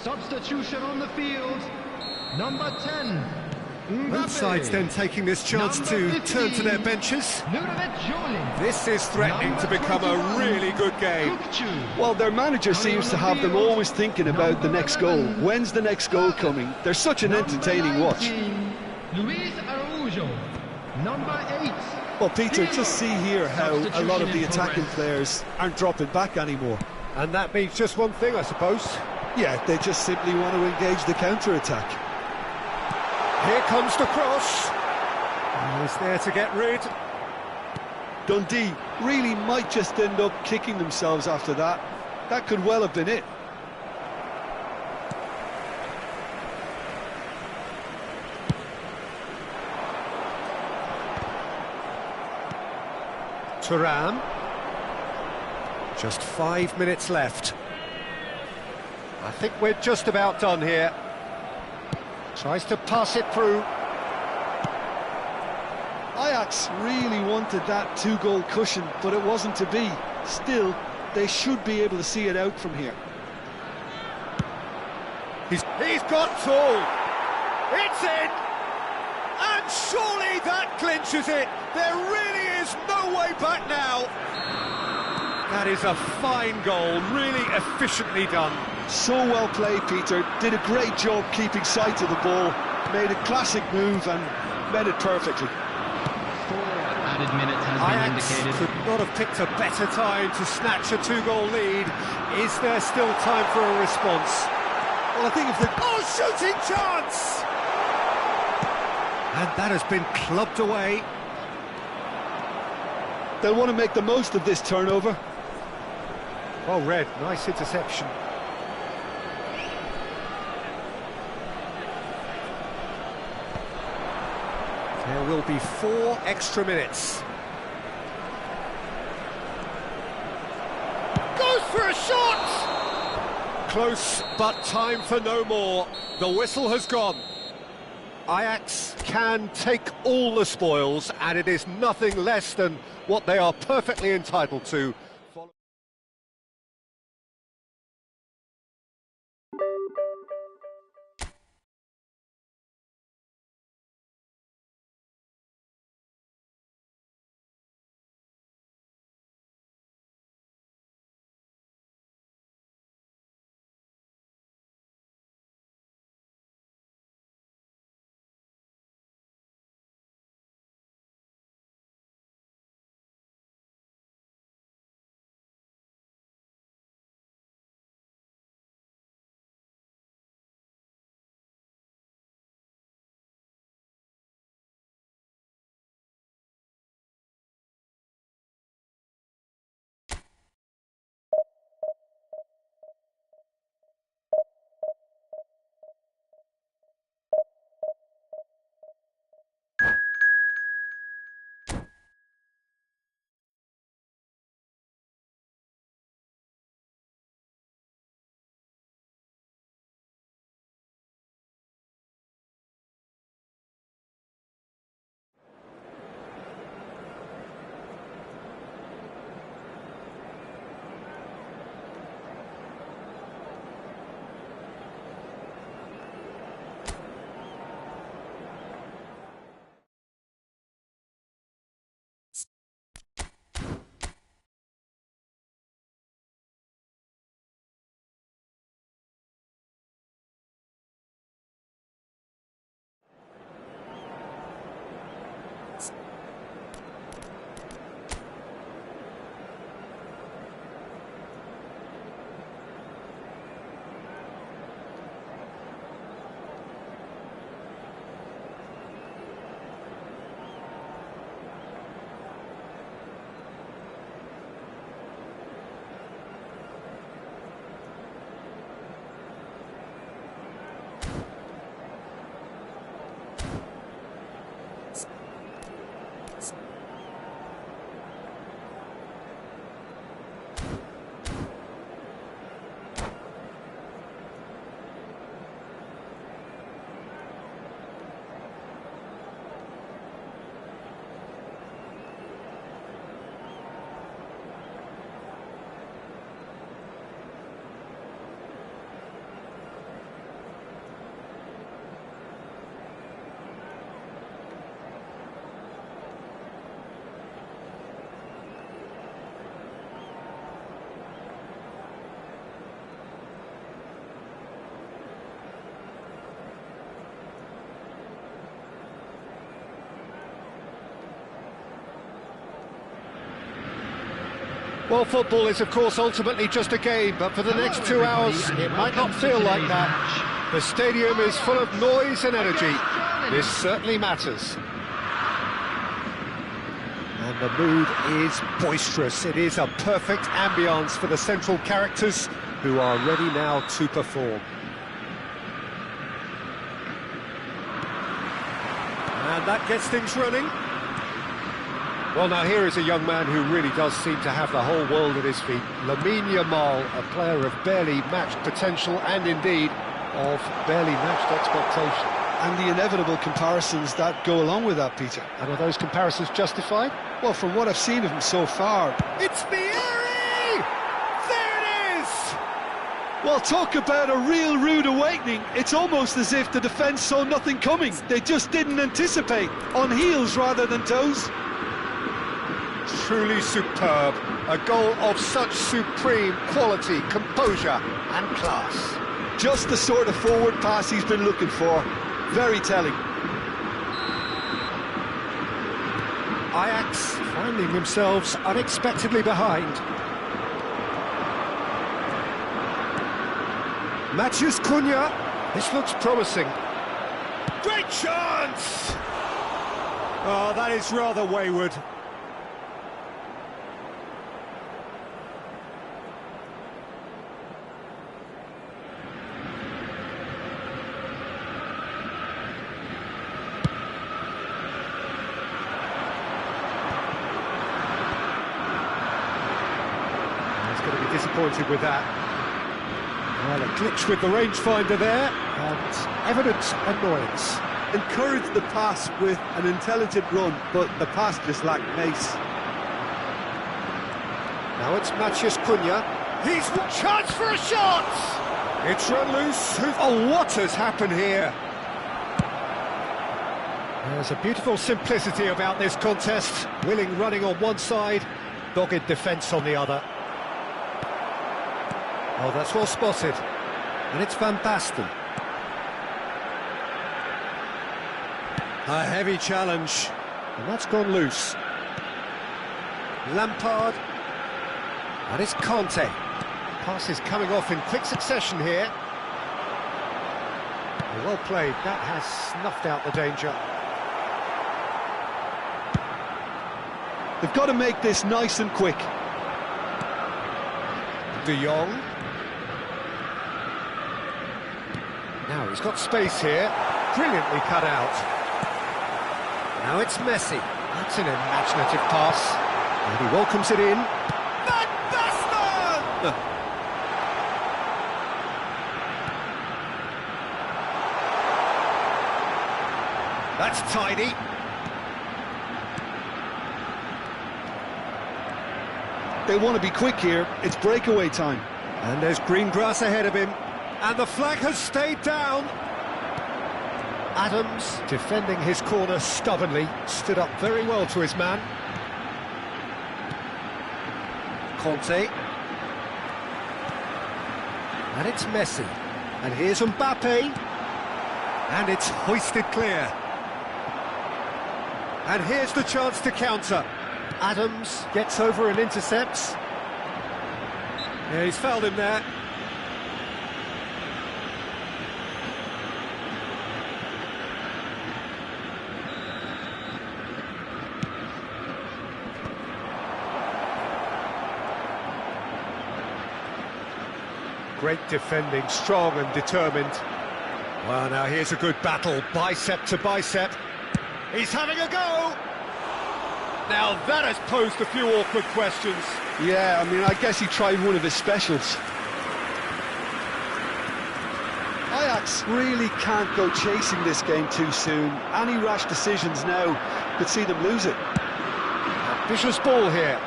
Substitution on the field, number 10. Both sides then taking this chance to turn to their benches. This is threatening to become a really good game. Well, their manager seems to have them always thinking about the next goal. When's the next goal coming? They're such an entertaining watch. Number 8. Well, Peter, just see here how a lot of the attacking players aren't dropping back anymore. And that means just one thing, I suppose. Yeah, they just simply want to engage the counter-attack. Here comes the cross. He's there to get rid. Dundee really might just end up kicking themselves after that. That could well have been it. Thuram. Just 5 minutes left. I think we're just about done here. Tries to pass it through. Ajax really wanted that two-goal cushion, but it wasn't to be. Still, they should be able to see it out from here. He's got tall. It's in. And surely that clinches it. There really is no way back now. That is a fine goal, really efficiently done. So well played, Peter. Did a great job keeping sight of the ball. Made a classic move and met it perfectly. 4 added minutes has been Ajax indicated. could not have picked a better time to snatch a two-goal lead. Is there still time for a response? Well, I think if the... Oh, shooting chance! And that has been clubbed away. They'll want to make the most of this turnover. Well read, nice interception. There will be 4 extra minutes. Close, but time for no more. The whistle has gone. Ajax can take all the spoils, and it is nothing less than what they are perfectly entitled to. Well, football is, of course, ultimately just a game, but for the next 2 hours, it might not feel like that. The stadium is full of noise and energy. This certainly matters. And the mood is boisterous. It is a perfect ambience for the central characters who are ready now to perform. And that gets things running. Well, now here is a young man who really does seem to have the whole world at his feet. Lamine Yamal, a player of barely matched potential and indeed of barely matched expectation. And the inevitable comparisons that go along with that, Peter. And are those comparisons justified? Well, from what I've seen of him so far... It's Vieri! There it is! Well, talk about a real rude awakening. It's almost as if the defence saw nothing coming. They just didn't anticipate. On heels rather than toes. Truly superb. A goal of such supreme quality, composure and class. Just the sort of forward pass he's been looking for. Very telling. Ajax finding themselves unexpectedly behind. Matheus Cunha. This looks promising. Great chance! Oh, that is rather wayward. Disappointed with that. Well, a glitch with the rangefinder there, and evident annoyance. Encourage the pass with an intelligent run, but the pass just lacked pace. Now it's Matheus Cunha. He's chance for a shot! It's run loose. Oh, what has happened here? There's a beautiful simplicity about this contest. Willing running on one side, dogged defence on the other. Oh, that's well spotted. And it's Van Basten. A heavy challenge. And that's gone loose. Lampard. And it's Conte. Pass is coming off in quick succession here. Well played. That has snuffed out the danger. They've got to make this nice and quick. De Jong. Now he's got space here. Brilliantly cut out. Now it's Messi. That's an imaginative pass. And he welcomes it in. Van Basten! That's tidy. They want to be quick here. It's breakaway time. And there's green grass ahead of him. And the flag has stayed down. Adams, defending his corner stubbornly, stood up very well to his man. Conte. And it's Messi. And here's Mbappe. And it's hoisted clear. And here's the chance to counter. Adams gets over and intercepts. Yeah, he's fouled him there. Great defending, strong and determined. Well, now here's a good battle, bicep to bicep. He's having a go! Now that has posed a few awkward questions. Yeah, I mean, I guess he tried one of his specials. Ajax really can't go chasing this game too soon. Any rash decisions now could see them lose it. Vicious ball here.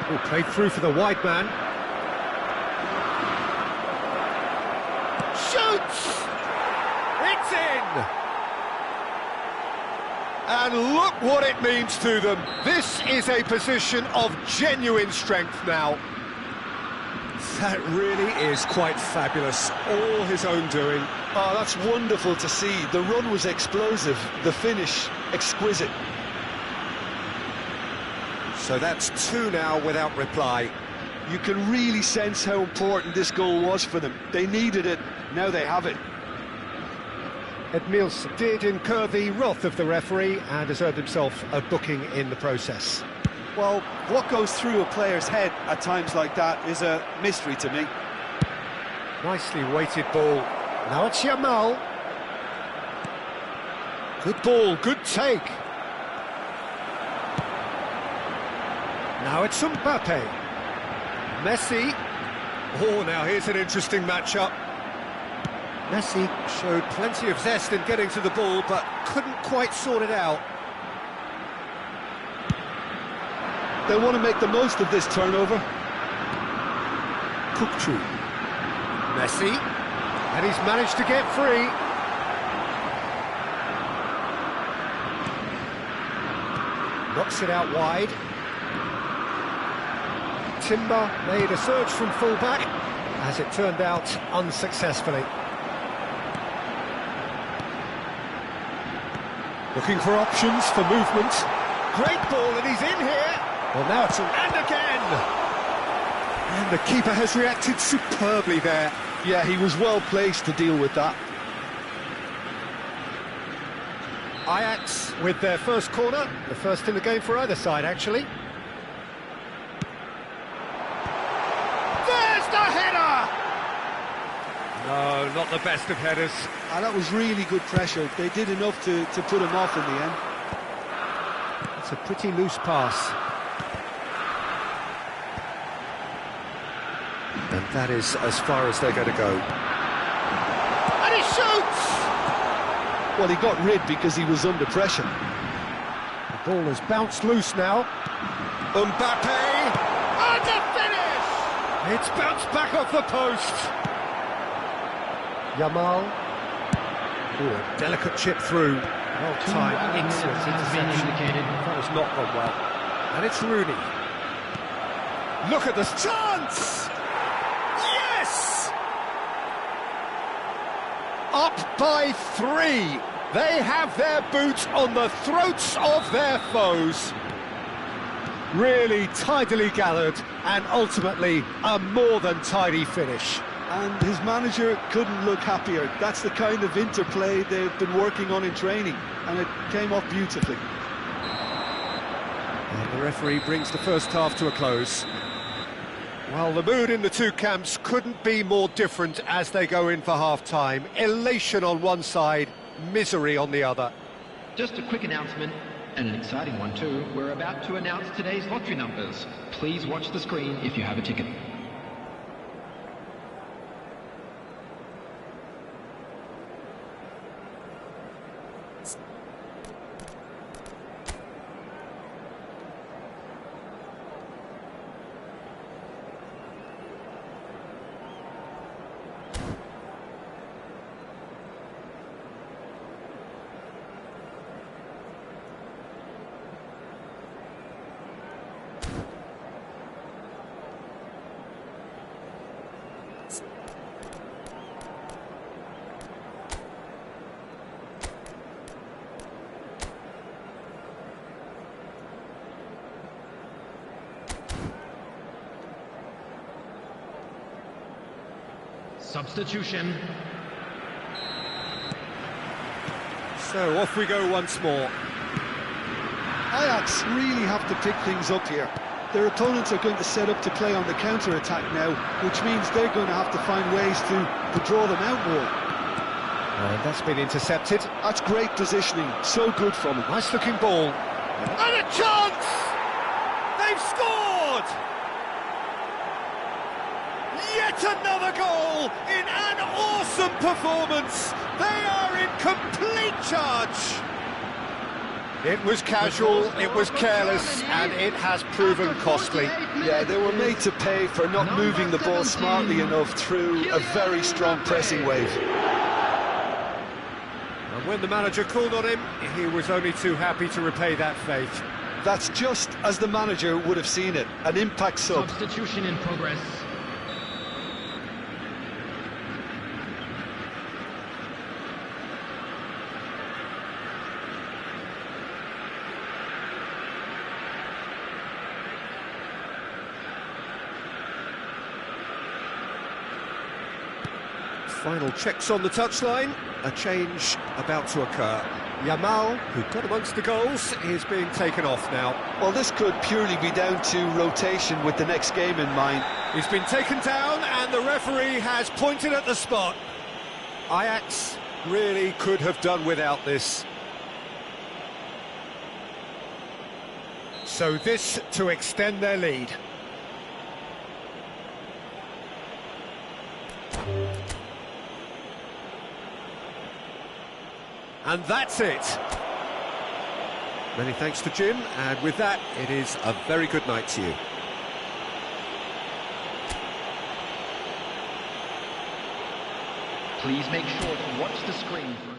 Oh, played through for the wide man. Shoots! It's in! And look what it means to them. This is a position of genuine strength now. That really is quite fabulous. All his own doing. Oh, that's wonderful to see. The run was explosive, the finish exquisite. So that's 2 now without reply. You can really sense how important this goal was for them. They needed it, now they have it. Edmilson did incur the wrath of the referee and has earned himself a booking in the process. Well, what goes through a player's head at times like that is a mystery to me. Nicely weighted ball. Now it's Yamal. Good ball, good take. Now it's Mbappe. Messi. Oh, now here's an interesting matchup. Messi showed plenty of zest in getting to the ball, but couldn't quite sort it out. They want to make the most of this turnover. Gooooo. Messi. And he's managed to get free. Knocks it out wide. Timber made a surge from full-back, as it turned out unsuccessfully. Looking for options, for movement. Great ball, and he's in here. Well, now it's and again. And the keeper has reacted superbly there. Yeah, he was well placed to deal with that. Ajax with their first corner, the first in the game for either side, actually. There's the header! No, not the best of headers. And that was really good pressure. They did enough to put him off in the end. It's a pretty loose pass. And that is as far as they're going to go. shoots! Well, he got rid because he was under pressure. The ball has bounced loose now. Mbappe! And a finish! It's bounced back off the post. Yamal. Ooh, a delicate chip through. Well timed, excellent interception. That has not gone well. And it's Rooney. Look at this chance! Yes! Up by 3. They have their boots on the throats of their foes. Really tidily gathered, and ultimately a more than tidy finish. And his manager couldn't look happier. That's the kind of interplay they've been working on in training, and it came off beautifully. And the referee brings the first half to a close. Well, the mood in the two camps couldn't be more different as they go in for half-time. Elation on one side, misery on the other. Just a quick announcement, and an exciting one too. We're about to announce today's lottery numbers. Please watch the screen if you have a ticket. Substitution. So off we go once more. Ajax really have to pick things up here. Their opponents are going to set up to play on the counter-attack now, which means they're going to have to find ways to draw them out more. That's been intercepted. That's great positioning, so good from him. Nice looking ball. And a chance! They've scored! Yet another goal in an awesome performance. They are in complete charge. It was casual, it was careless, and it has proven costly. Yeah, they were made to pay for not moving the ball smartly enough through a very strong pressing wave. And when the manager called on him, he was only too happy to repay that faith. That's just as the manager would have seen it, an impact sub. Substitution in progress. Final checks on the touchline, a change about to occur. Yamal, who got amongst the goals, is being taken off now. Well, this could purely be down to rotation with the next game in mind. He's been taken down and the referee has pointed at the spot. Ajax really could have done without this. So this to extend their lead. And that's it. Many thanks to Jim, and with that, it is a very good night to you. Please make sure to watch the screen for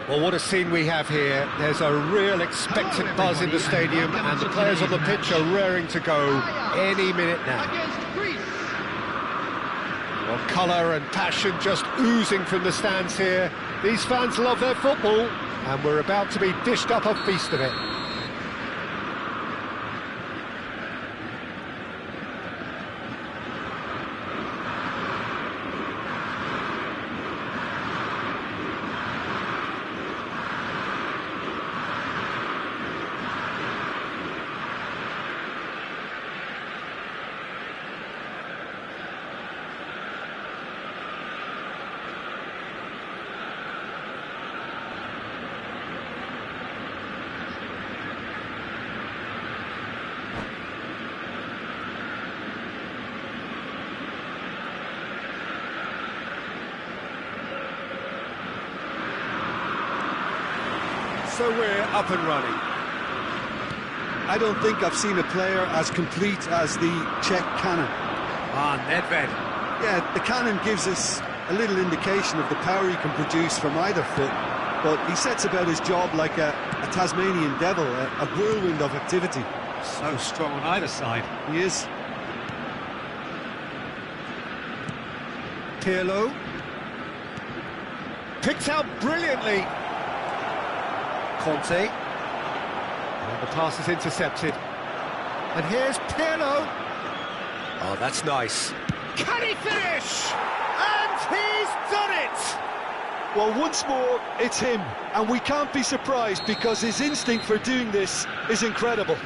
Well, what a scene we have here. There's a real expectant buzz in the stadium, and the players on the pitch are raring to go any minute now. Well, colour and passion just oozing from the stands here. These fans love their football, and we're about to be dished up a feast of it. So we're up and running. I don't think I've seen a player as complete as the Czech cannon. Nedved. Yeah, the cannon gives us a little indication of the power he can produce from either foot, but he sets about his job like a Tasmanian devil, a whirlwind of activity. So strong on either side. He is. Pirlo. Picked out brilliantly. Conte. And the pass is intercepted. And here's Pirlo. Oh, that's nice. Can he finish? And he's done it! Well, once more, it's him, and we can't be surprised because his instinct for doing this is incredible.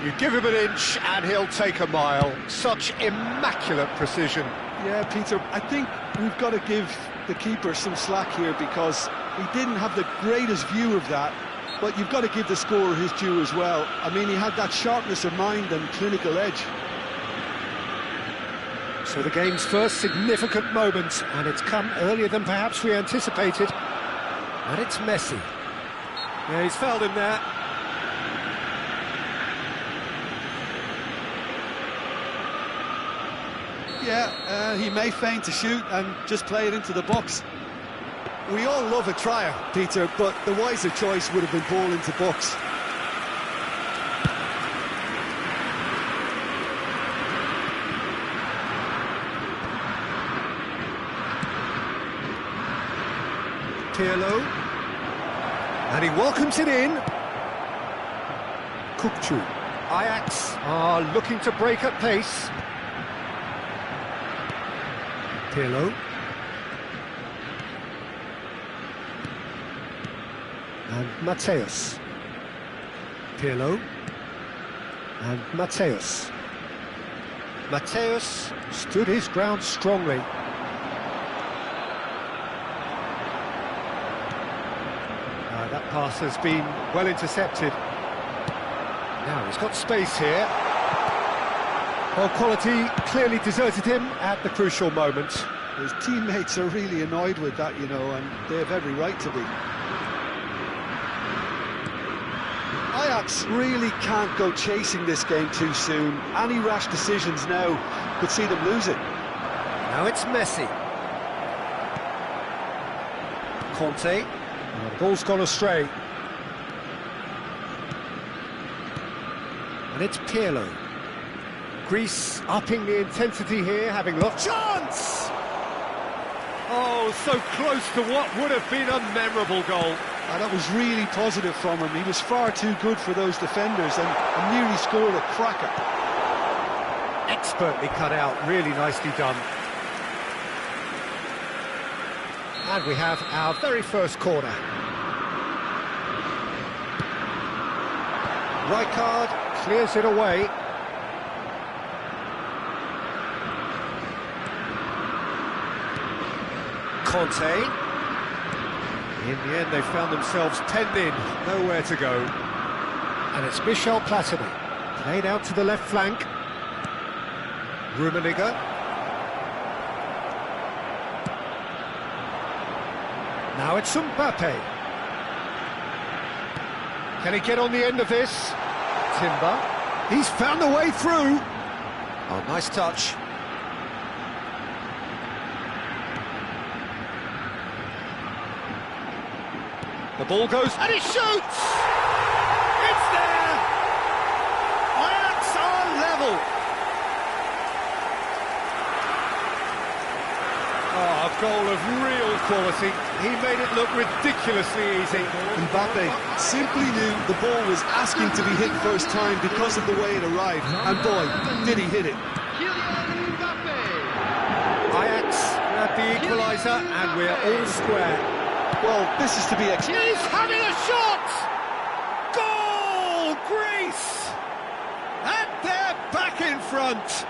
You give him an inch and he'll take a mile. Such immaculate precision. Yeah, Peter, I think we've got to give the keeper some slack here because he didn't have the greatest view of that, but you've got to give the scorer his due as well. I mean, he had that sharpness of mind and clinical edge. So the game's first significant moment, and it's come earlier than perhaps we anticipated. And it's Messi. Yeah, he's fouled him there. Yeah, he may feign to shoot and just play it into the box. We all love a trier, Peter, but the wiser choice would have been ball into box. Pirlo. And he welcomes it in. Gooooo. Ajax are looking to break at pace. Pirlo. And Mateus. Pirlo. And Mateus. Mateus stood his ground strongly. That pass has been well intercepted. Now he's got space here. Well, quality clearly deserted him at the crucial moment. His teammates are really annoyed with that, you know, and they have every right to be. Ajax really can't go chasing this game too soon. Any rash decisions now could see them lose it. Now it's Messi. Conte. The ball's gone astray. And it's Pirlo. Greece upping the intensity here, having lost chance! Oh, so close to what would have been a memorable goal. And that was really positive from him. He was far too good for those defenders and nearly scored a cracker. Expertly cut out, really nicely done. And we have our very first corner. Rijkaard clears it away. Conte. In the end, they found themselves penned in, nowhere to go. And it's Michel Platini. Played out to the left flank. Rummenigge. Now it's Mbappe. Can he get on the end of this? Timber. He's found a way through. Oh, nice touch. The ball goes, and he shoots! It's there! Ajax are level! Oh, a goal of real quality. He made it look ridiculously easy. Mbappe simply knew the ball was asking to be hit first time because of the way it arrived. And boy, did he hit it. Ajax grabbed the equaliser, and we're all square. Well, this is to be expected. He's having a shot! Goal, Greece! And they're back in front.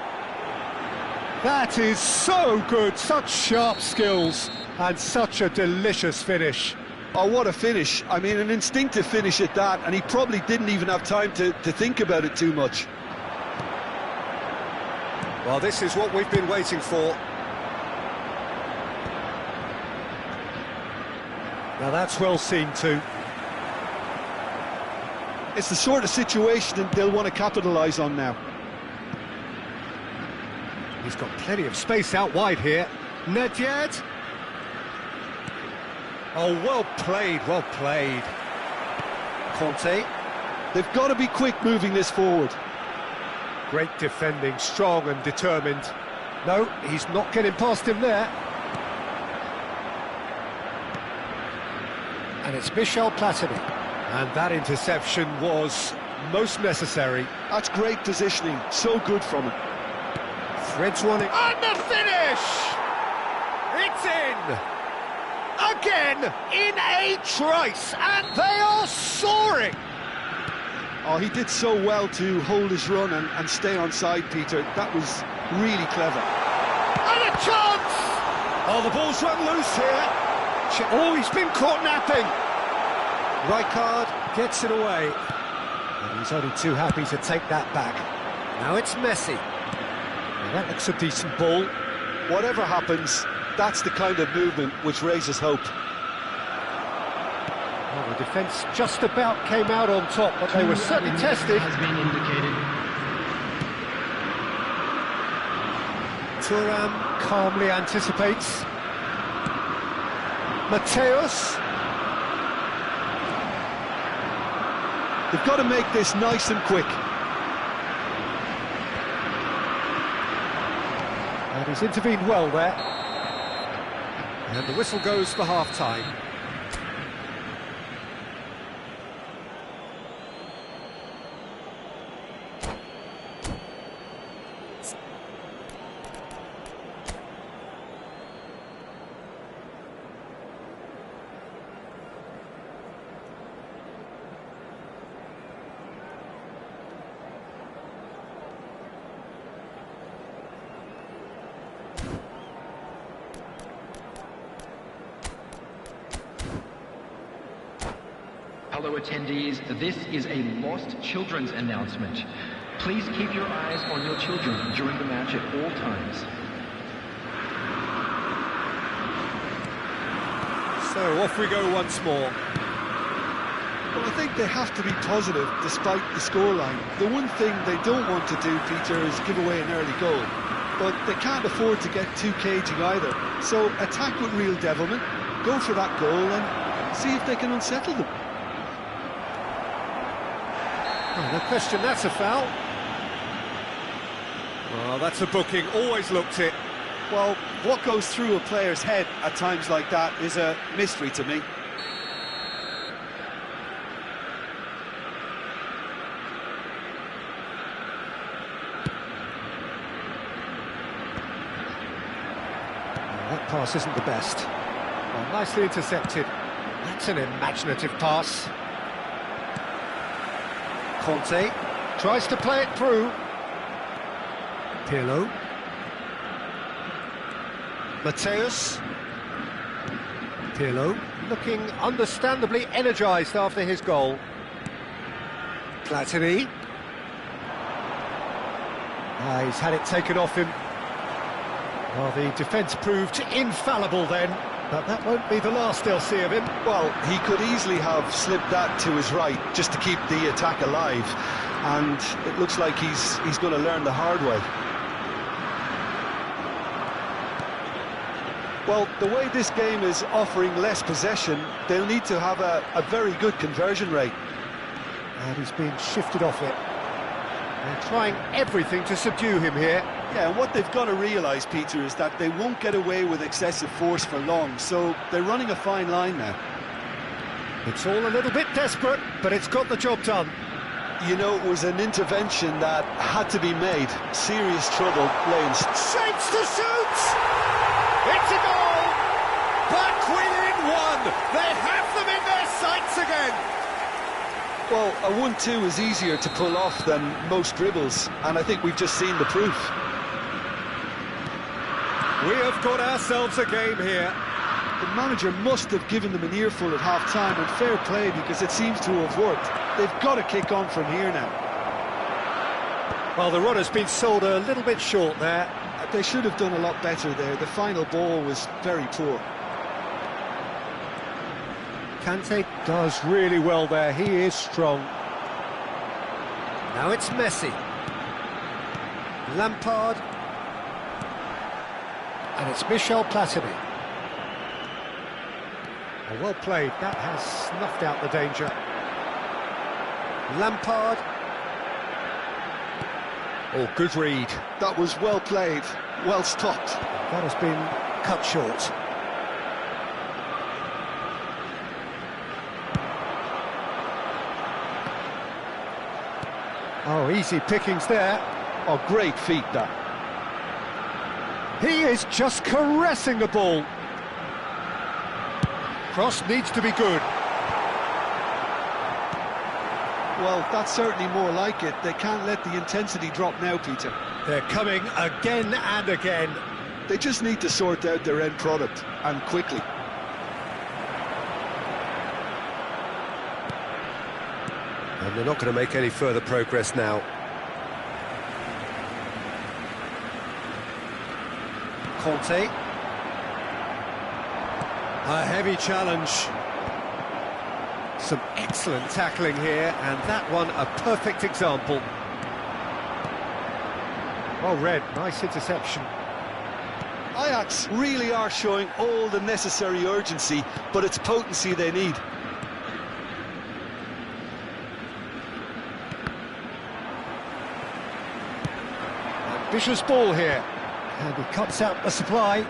That is so good, such sharp skills, and such a delicious finish. Oh, what a finish. I mean, an instinctive finish at that, and he probably didn't even have time to think about it too much. Well, this is what we've been waiting for. Now that's well seen too. It's the sort of situation that they'll want to capitalise on now. He's got plenty of space out wide here. Nedved. Oh, well played, well played. Conte. They've got to be quick moving this forward. Great defending, strong and determined. No, he's not getting past him there. And it's Michel Platini. And that interception was most necessary. That's great positioning, so good from him. Threads one in. And the finish! It's in! Again, in a trice, and they are soaring! Oh, he did so well to hold his run and stay on side, Peter. That was really clever. And a chance! Oh, the ball's run loose here. Oh, he's been caught napping. Rijkaard gets it away. And he's only too happy to take that back. Now it's Messi. Now that looks a decent ball. Whatever happens, that's the kind of movement which raises hope. Well, the defence just about came out on top, but they were certainly tested. Has been indicated. Thuram calmly anticipates. Mateus. They've got to make this nice and quick. And he's intervened well there. And the whistle goes for half-time. Hello attendees, this is a lost children's announcement. Please keep your eyes on your children during the match at all times. So off we go once more. Well, I think they have to be positive despite the scoreline. The one thing they don't want to do, Peter, is give away an early goal. But they can't afford to get too cagey either. So attack with real devilment, go for that goal and see if they can unsettle them. Oh, no question, that's a foul. Well, that's a booking, always looked it. Well, what goes through a player's head at times like that is a mystery to me. That pass isn't the best. Well, nicely intercepted. That's an imaginative pass. Conte tries to play it through. Pirlo. Mateus. Pirlo looking understandably energised after his goal. Platini. He's had it taken off him. Well, the defence proved infallible then, but that won't be the last they'll see of him. Well, he could easily have slipped that to his right just to keep the attack alive, and it looks like he's going to learn the hard way. Well, the way this game is offering less possession, they'll need to have a very good conversion rate. And he's been shifted off it. They're trying everything to subdue him here. Yeah, and what they've got to realise, Peter, is that they won't get away with excessive force for long, so they're running a fine line now. It's all a little bit desperate, but it's got the job done. You know, it was an intervention that had to be made. Serious trouble, Lanes. Shapes to shoot! It's a goal! Back within one! They have them in their sights again! Well, a 1-2 is easier to pull off than most dribbles, and I think we've just seen the proof. We have got ourselves a game here. The manager must have given them an earful at half-time, and fair play, because it seems to have worked. They've got to kick on from here now. Well, the run has been sold a little bit short there. They should have done a lot better there. The final ball was very poor. Kante does really well there. He is strong. Now it's Messi. Lampard. And it's Michel Platini. Well played. That has snuffed out the danger. Lampard. Oh, good read. That was well played, well stopped. That has been cut short. Oh, easy pickings there. Oh, great feat, that. He is just caressing the ball. Cross needs to be good. Well, that's certainly more like it. They can't let the intensity drop now, Peter. They're coming again and again. They just need to sort out their end product, and quickly. And they're not going to make any further progress now. Conte. A heavy challenge. Some excellent tackling here, and that one a perfect example. Well read, nice interception. Ajax really are showing all the necessary urgency, but it's potency they need. Ambitious ball here, and he cuts out the supply.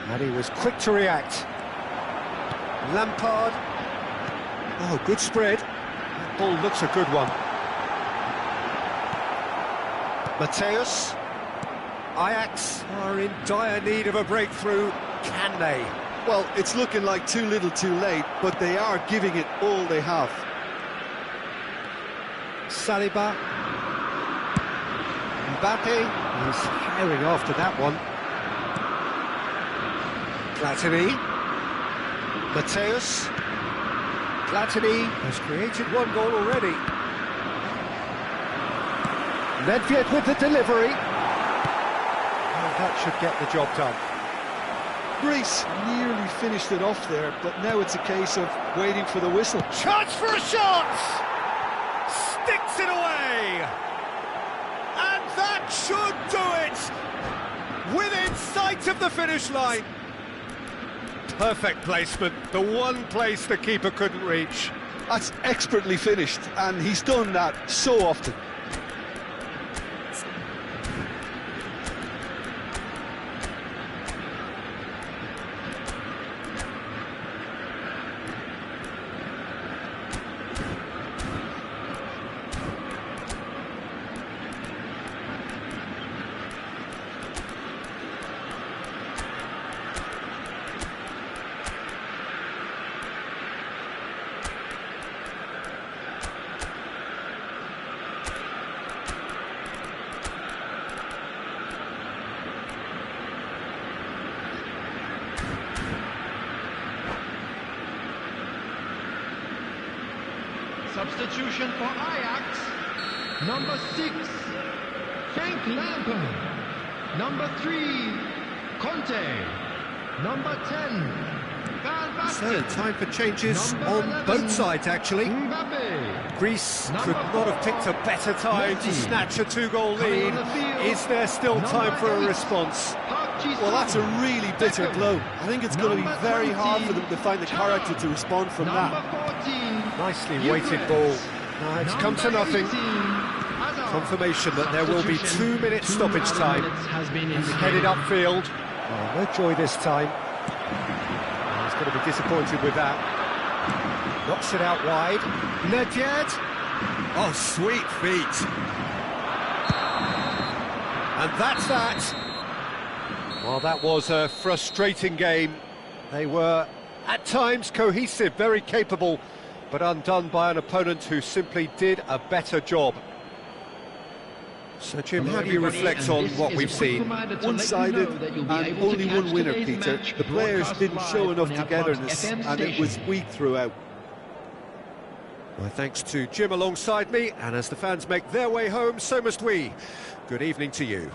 And he was quick to react. Lampard. Oh, good spread. That ball looks a good one. Mateus. Ajax are in dire need of a breakthrough. Can they? Well, it's looking like too little too late, but they are giving it all they have. Saliba. Mbappe is herring after that one. Platini. Mateus. Platini has created one goal already. Nedved with the delivery. And that should get the job done. Greece nearly finished it off there, but now it's a case of waiting for the whistle. Chance for a shot! Sticks it away! And that should do it! Within sight of the finish line. Perfect placement, the one place the keeper couldn't reach. That's expertly finished, and he's done that so often. Substitution for Ajax. Number 6, Frank Lampard. Number 3, Conte. Number 10, So, time for changes on both sides, actually. Greece could not have picked a better time to snatch a two-goal lead. Is there still time for a response? Well, that's a really bitter blow. I think it's going to be very hard for them to find the character to respond from that. Nicely weighted ball. It's come to nothing. Confirmation that there will be 2 minutes stoppage time. He's headed upfield. Oh, no joy this time. Oh, he's going to be disappointed with that. Knocks it out wide. Nedved. Oh, sweet feet. And that's that. Well, that was a frustrating game. They were, at times, cohesive, very capable, but undone by an opponent who simply did a better job. So, Jim, how do you reflect on what we've seen? One-sided and only one winner, Peter. The players didn't show enough togetherness, and it was weak throughout. My thanks to Jim alongside me, and as the fans make their way home, so must we. Good evening to you.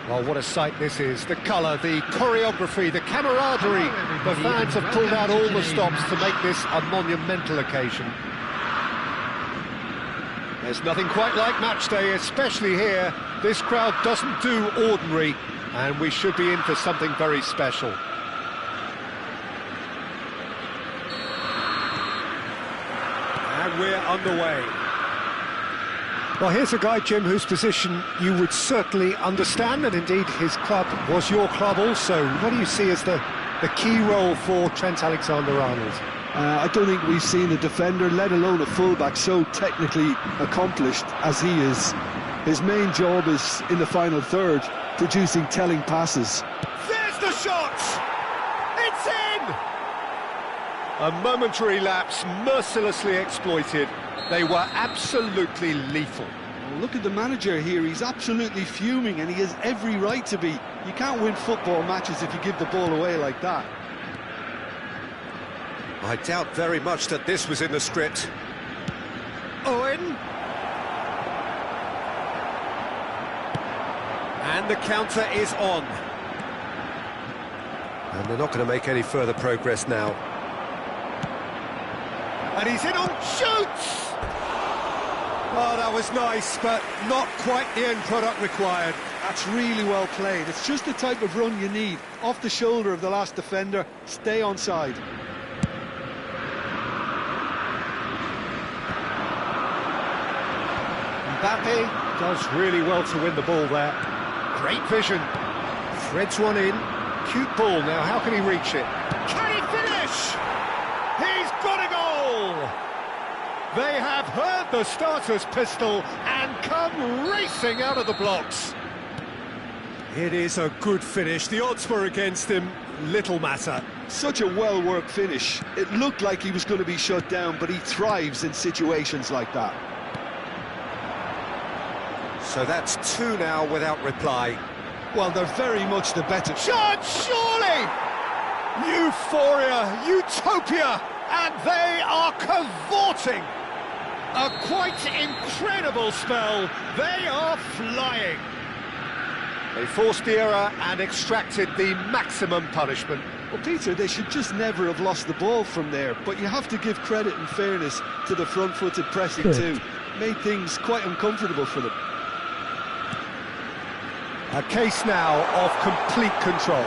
Well, what a sight this is. The colour, the choreography, the camaraderie. The fans have pulled out all the stops to make this a monumental occasion. There's nothing quite like match day, especially here. This crowd doesn't do ordinary. And we should be in for something very special. And we're underway. Well, here's a guy, Jim, whose position you would certainly understand, and indeed his club was your club also. What do you see as the key role for Trent Alexander-Arnold? I don't think we've seen a defender, let alone a fullback, so technically accomplished as he is. His main job is in the final third, producing telling passes. There's the shot! It's in! A momentary lapse mercilessly exploited. They were absolutely lethal. Look at the manager here, he's absolutely fuming and he has every right to be. You can't win football matches if you give the ball away like that. I doubt very much that this was in the script. Owen. And the counter is on. And they're not going to make any further progress now. And he's in on shoots! Oh, that was nice, but not quite the end product required. That's really well played. It's just the type of run you need. Off the shoulder of the last defender, stay onside. Mbappe does really well to win the ball there. Great vision. Threads one in. Cute ball. Now, how can he reach it? Can he finish? He's got a goal! They have heard the starter's pistol and come racing out of the blocks. It is a good finish. The odds were against him. Little matter. Such a well-worked finish. It looked like he was going to be shut down, but he thrives in situations like that. So that's two now without reply. Well, they're very much the better. Shot, surely! Euphoria, utopia, and they are cavorting. A quite incredible spell. They are flying. They forced the error and extracted the maximum punishment. Well, Peter, they should just never have lost the ball from there, but you have to give credit and fairness to the front-footed pressing too. Made things quite uncomfortable for them. A case now of complete control.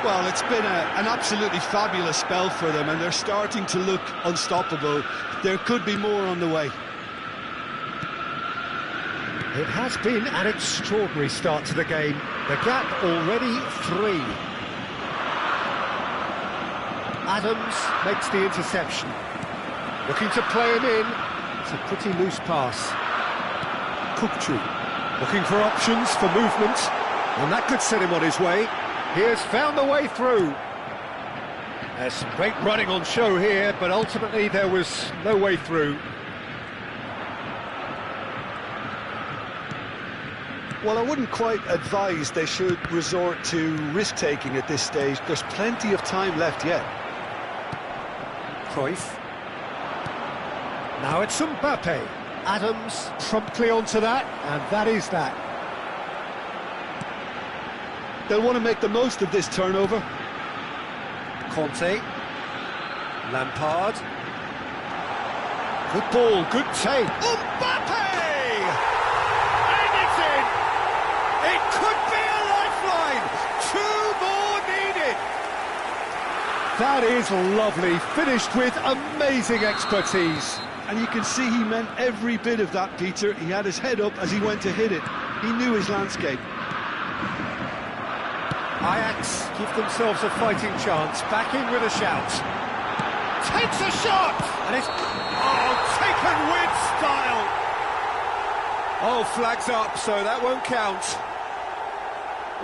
Well, it's been an absolutely fabulous spell for them, and they're starting to look unstoppable. There could be more on the way. It has been an extraordinary start to the game. The gap already 3. Adams makes the interception. Looking to play him in. It's a pretty loose pass. Gooooo looking for options for movement, and that could set him on his way. He has found the way through. There's some great running on show here, but ultimately there was no way through. Well, I wouldn't quite advise they should resort to risk-taking at this stage. There's plenty of time left yet. Cruyff. Now it's Mbappe. Adams promptly onto that, and that is that. They'll want to make the most of this turnover. Conte. Lampard. Good ball, good take. Mbappe! And it's in! It could be a lifeline! 2 more needed! That is lovely, finished with amazing expertise. And you can see he meant every bit of that, Peter. He had his head up as he went to hit it. He knew his landscape. Ajax give themselves a fighting chance. Back in with a shout. Takes a shot! And it's... Oh, taken with style! Oh, flags up, so that won't count.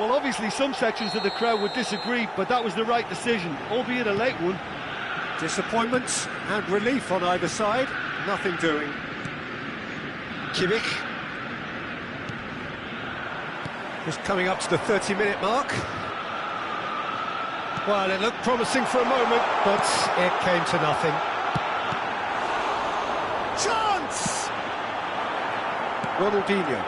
Well, obviously some sections of the crowd would disagree, but that was the right decision, albeit a late one. Disappointment and relief on either side. Nothing doing. Kimmich. Just coming up to the 30-minute mark. Well, it looked promising for a moment, but it came to nothing. Chance! Ronaldinho.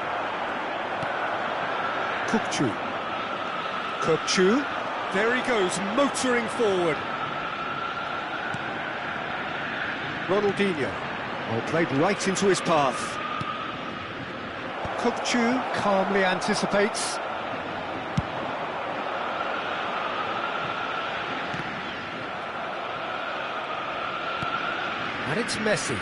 Gooooo. There he goes, motoring forward. Ronaldinho. Well, played right into his path. Gooooo calmly anticipates. And it's Messi.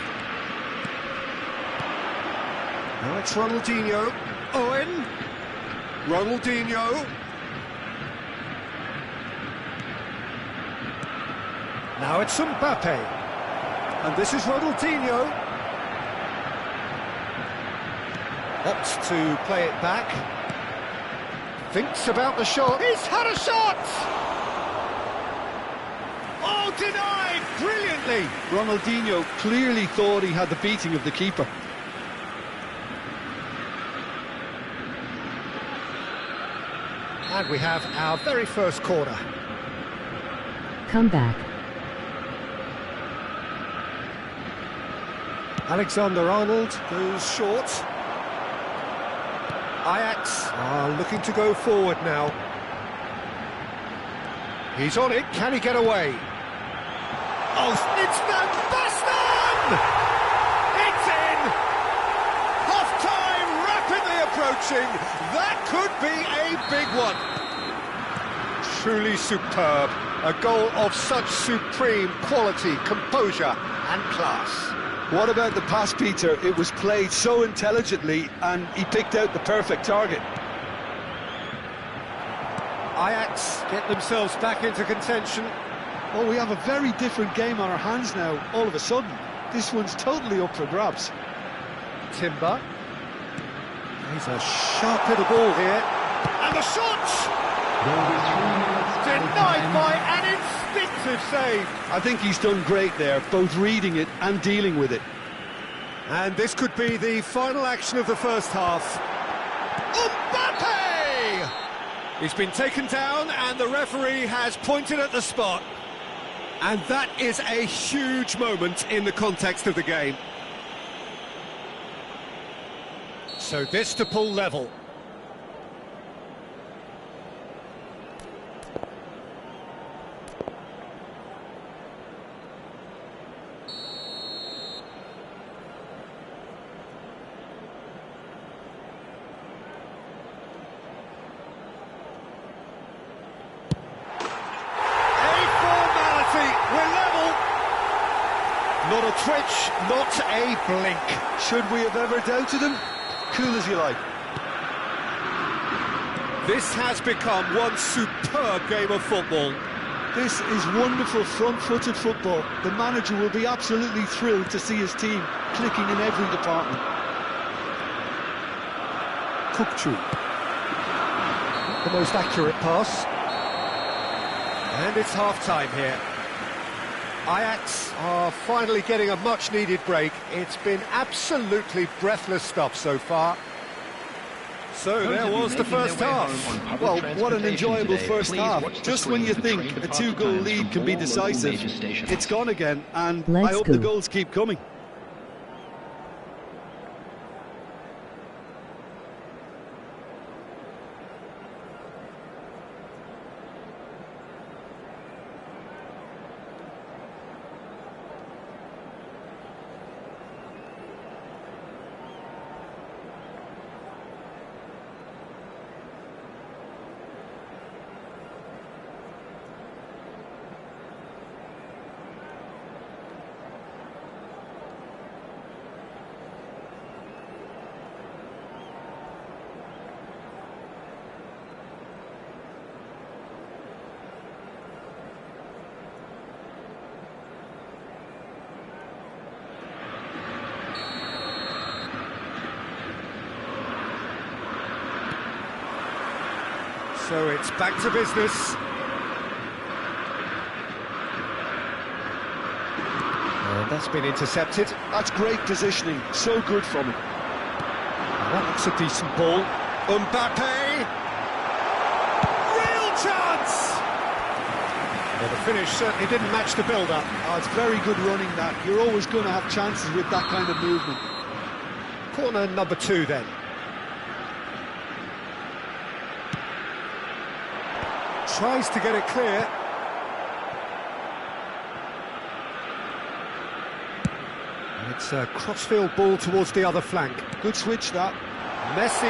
Now it's Ronaldinho. Owen. Ronaldinho. Now it's Mbappe. And this is Ronaldinho. Opts to play it back. Thinks about the shot. He's had a shot! Oh, denied brilliantly! Ronaldinho clearly thought he had the beating of the keeper. And we have our very first corner. Come back. Alexander-Arnold goes short. Ajax are looking to go forward now. He's on it, can he get away? Oh, it's Van Basten! It's in! Half-time rapidly approaching. That could be a big one. Truly superb. A goal of such supreme quality, composure and class. What about the pass, Peter? It was played so intelligently and he picked out the perfect target. Ajax get themselves back into contention. Oh, we have a very different game on our hands now, all of a sudden. This one's totally up for grabs. Timber. He's a sharp little ball here. And the shot! Denied by an instinctive save. I think he's done great there, both reading it and dealing with it. And this could be the final action of the first half. Mbappe! He's been taken down and the referee has pointed at the spot. And that is a huge moment in the context of the game. So this to pull level. Not a twitch, not a blink. Should we have ever doubted him? Cool as you like. This has become one superb game of football. This is wonderful front-footed football. The manager will be absolutely thrilled to see his team clicking in every department. Gooooo. The most accurate pass. And it's half-time here. Ajax are finally getting a much-needed break. It's been absolutely breathless stuff so far. So there was the first half. Well, what an enjoyable first half. Just when you think a two-goal lead can be decisive, it's gone again, and I hope the goals keep coming. So it's back to business. And that's been intercepted. That's great positioning, so good from him. That looks a decent ball. Mbappe! Real chance! Well, the finish certainly didn't match the build-up. Oh, it's very good running that. You're always going to have chances with that kind of movement. Corner number 2 then. Tries to get it clear. And it's a crossfield ball towards the other flank. Good switch, that. Messi.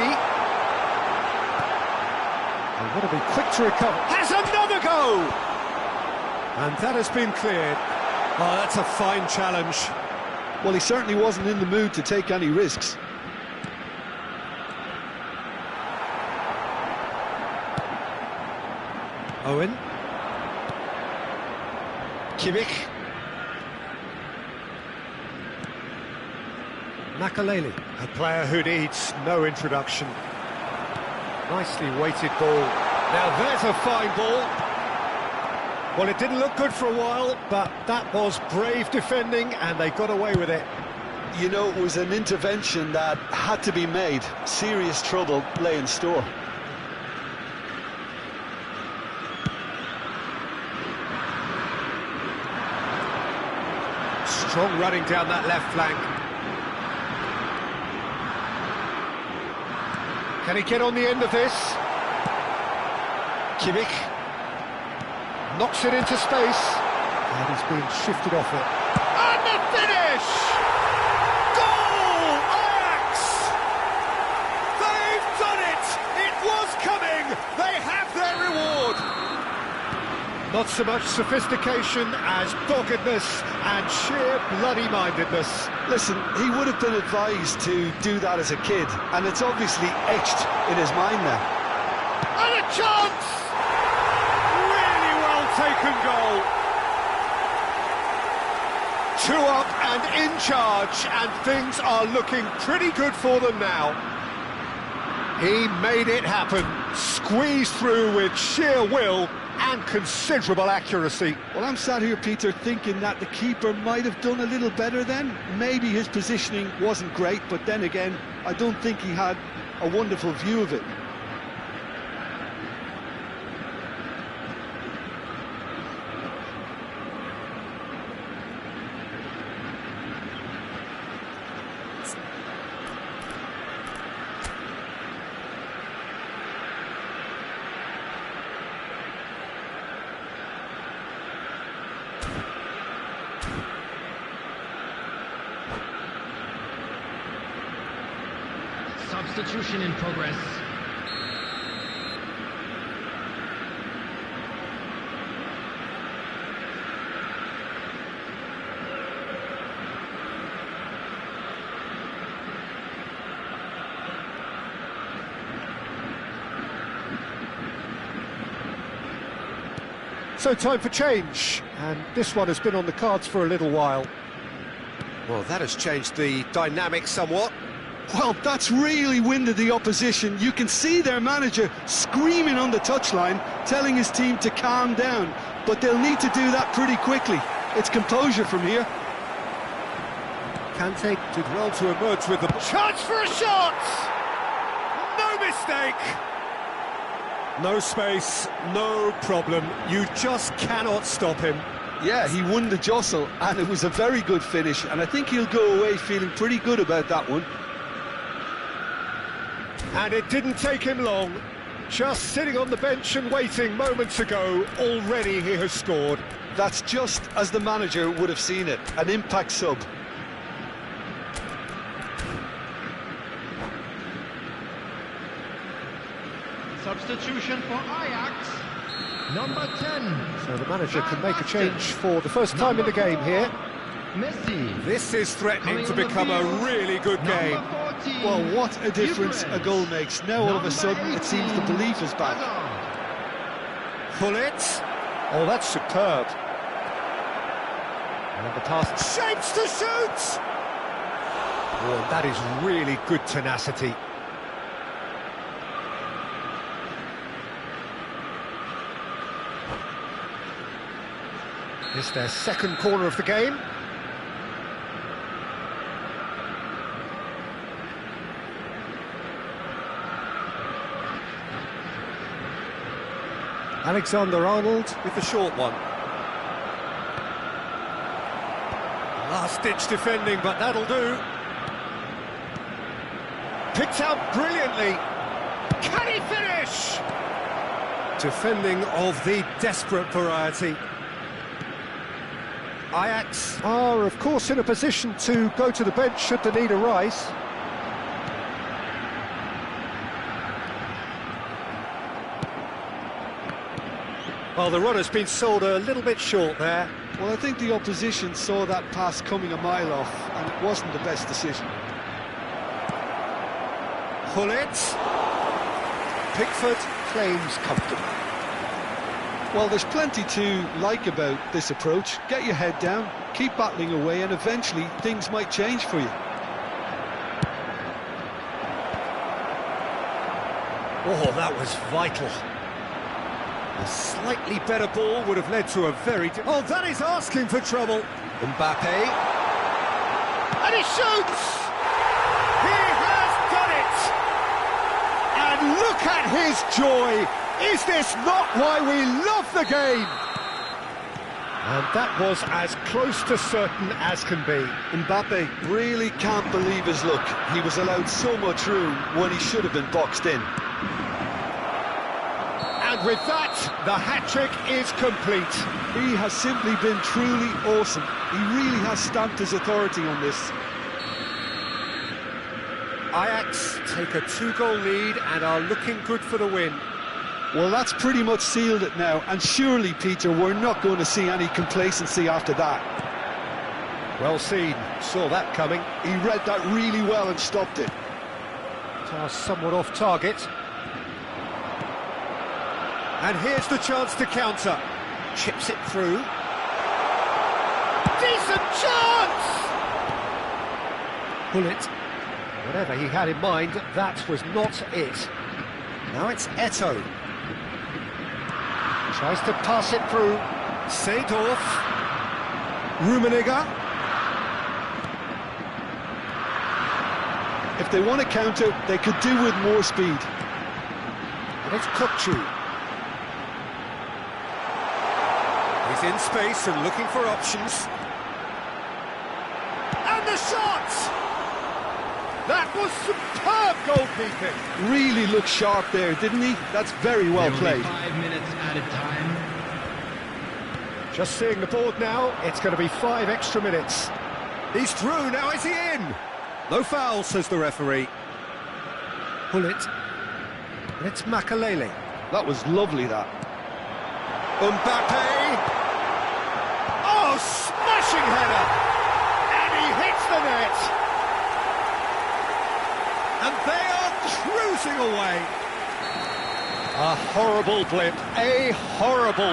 And got to be quick to recover. Has another go! And that has been cleared. Oh, that's a fine challenge. Well, he certainly wasn't in the mood to take any risks. Owen. Kimmich. Makaleli, a player who needs no introduction. Nicely weighted ball. Now there's a fine ball. Well, it didn't look good for a while, but that was brave defending and they got away with it. You know, it was an intervention that had to be made. Serious trouble lay in store. Strong running down that left flank. Can he get on the end of this? Kimmich knocks it into space, and he's being shifted off it. And the finish! Goal! Ajax! They've done it! It was coming! They have their reward! Not so much sophistication as doggedness and sheer bloody-mindedness. Listen, he would have been advised to do that as a kid, and it's obviously etched in his mind now. And a chance! Really well taken goal. 2 up and in charge, and things are looking pretty good for them now. He made it happen, squeezed through with sheer will and considerable accuracy. Well, I'm sat here, Peter, thinking that the keeper might have done a little better then. Maybe his positioning wasn't great, but then again, I don't think he had a wonderful view of it. Substitution in progress. So time for change, and this one has been on the cards for a little while. Well, that has changed the dynamic somewhat. Well, that's really winded the opposition. You can see their manager screaming on the touchline, telling his team to calm down. But they'll need to do that pretty quickly. It's composure from here. Kante did well to emerge with the... Chance for a shot! No mistake! No space, no problem. You just cannot stop him. Yeah, he won the jostle, and it was a very good finish. And I think he'll go away feeling pretty good about that one. And it didn't take him long. Just sitting on the bench and waiting moments ago, already he has scored. That's just as the manager would have seen it, an impact sub. Substitution for Ajax, number 10. So the manager can make a change for the first time in the game here. Messi. This is threatening to become a really good game. Well, what a difference a goal makes. Now all of a sudden it seems the belief is back. Pull it. Oh, that's superb. And the pass shapes to shoot. Oh, that is really good tenacity. It's their second corner of the game. Alexander-Arnold with the short one. Last-ditch defending, but that'll do. Picked out brilliantly. Can he finish? Defending of the desperate variety. Ajax are, of course, in a position to go to the bench should the need arise. Well, the runner's been sold a little bit short there. Well, I think the opposition saw that pass coming a mile off, and it wasn't the best decision. Gullit. Pickford claims comfortable. Well, there's plenty to like about this approach. Get your head down, keep battling away, and eventually things might change for you. Oh, that was vital. A slightly better ball would have led to a very... Oh, that is asking for trouble. Mbappe. And he shoots! He has done it! And look at his joy! Is this not why we love the game? And that was as close to certain as can be. Mbappe really can't believe his luck. He was allowed so much room when he should have been boxed in. And with that, the hat-trick is complete. He has simply been truly awesome. He really has stamped his authority on this. Ajax take a 2-goal lead and are looking good for the win. Well, that's pretty much sealed it now, and surely, Peter, we're not going to see any complacency after that. Well seen, saw that coming. He read that really well and stopped it. Pass somewhat off target. And here's the chance to counter. Chips it through. Decent chance! Gullit. Whatever he had in mind, that was not it. Now it's Eto. Tries to pass it through. Seedorf. Rummenigge. If they want to counter, they could do with more speed. And it's Kukcu. He's in space and looking for options. And the shot! That was superb goalkeeping. Really looked sharp there, didn't he? That's very well played. 5 minutes added time. Just seeing the board now, it's going to be 5 extra minutes. He's through, now is he in? No foul, says the referee. Gullit. And it's Makalele. That was lovely, that. Mbappe. Oh, smashing header! And he hits the net! And they are cruising away. A horrible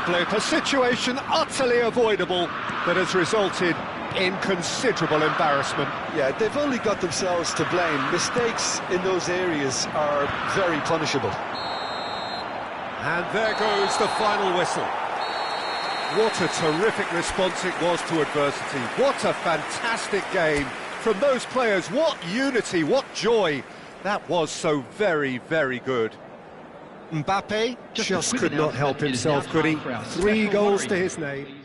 blip, a situation utterly avoidable that has resulted in considerable embarrassment. Yeah, they've only got themselves to blame. Mistakes in those areas are very punishable. And there goes the final whistle. What a terrific response it was to adversity. What a fantastic game from those players. What unity, what joy. That was so very, very good. Mbappe just could not help himself, could he? 3 goals to his name.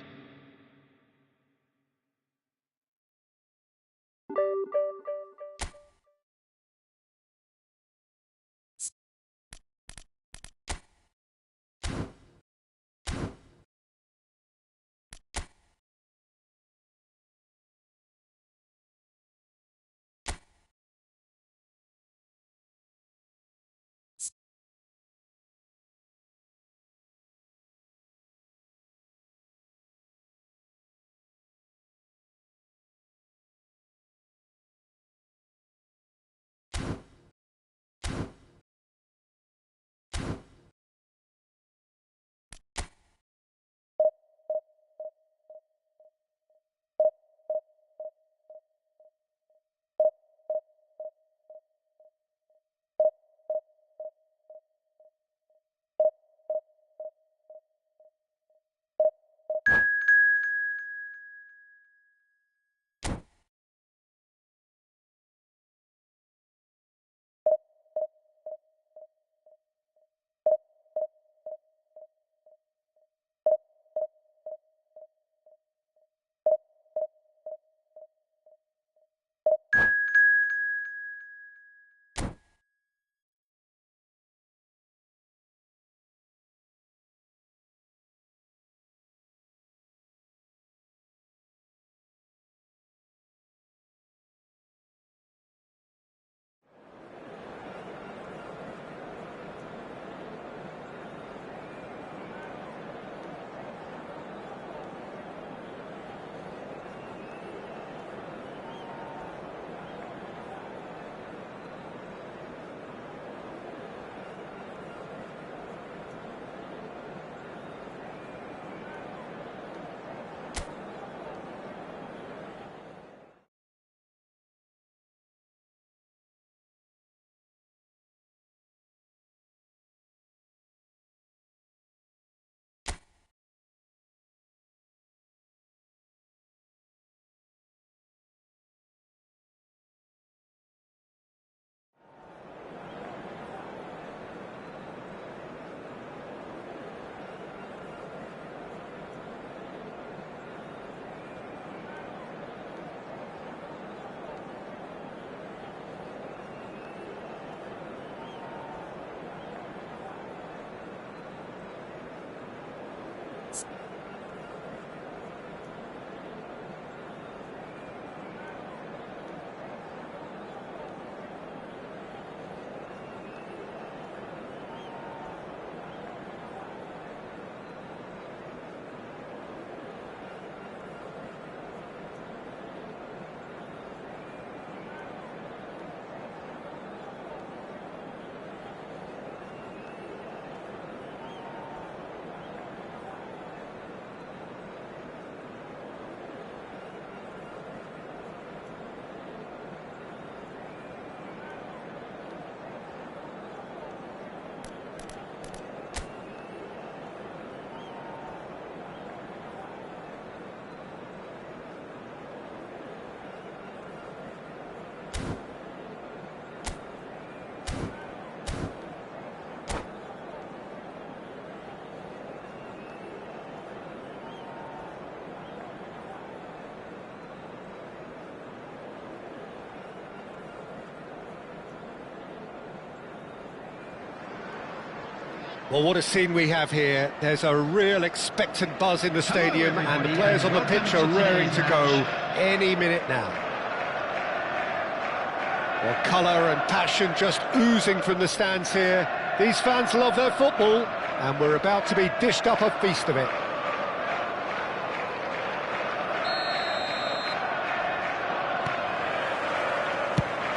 Well, what a scene we have here. There's a real expectant buzz in the stadium, and the players on the pitch are raring to go any minute now. Well, colour and passion just oozing from the stands here. These fans love their football, and we're about to be dished up a feast of it.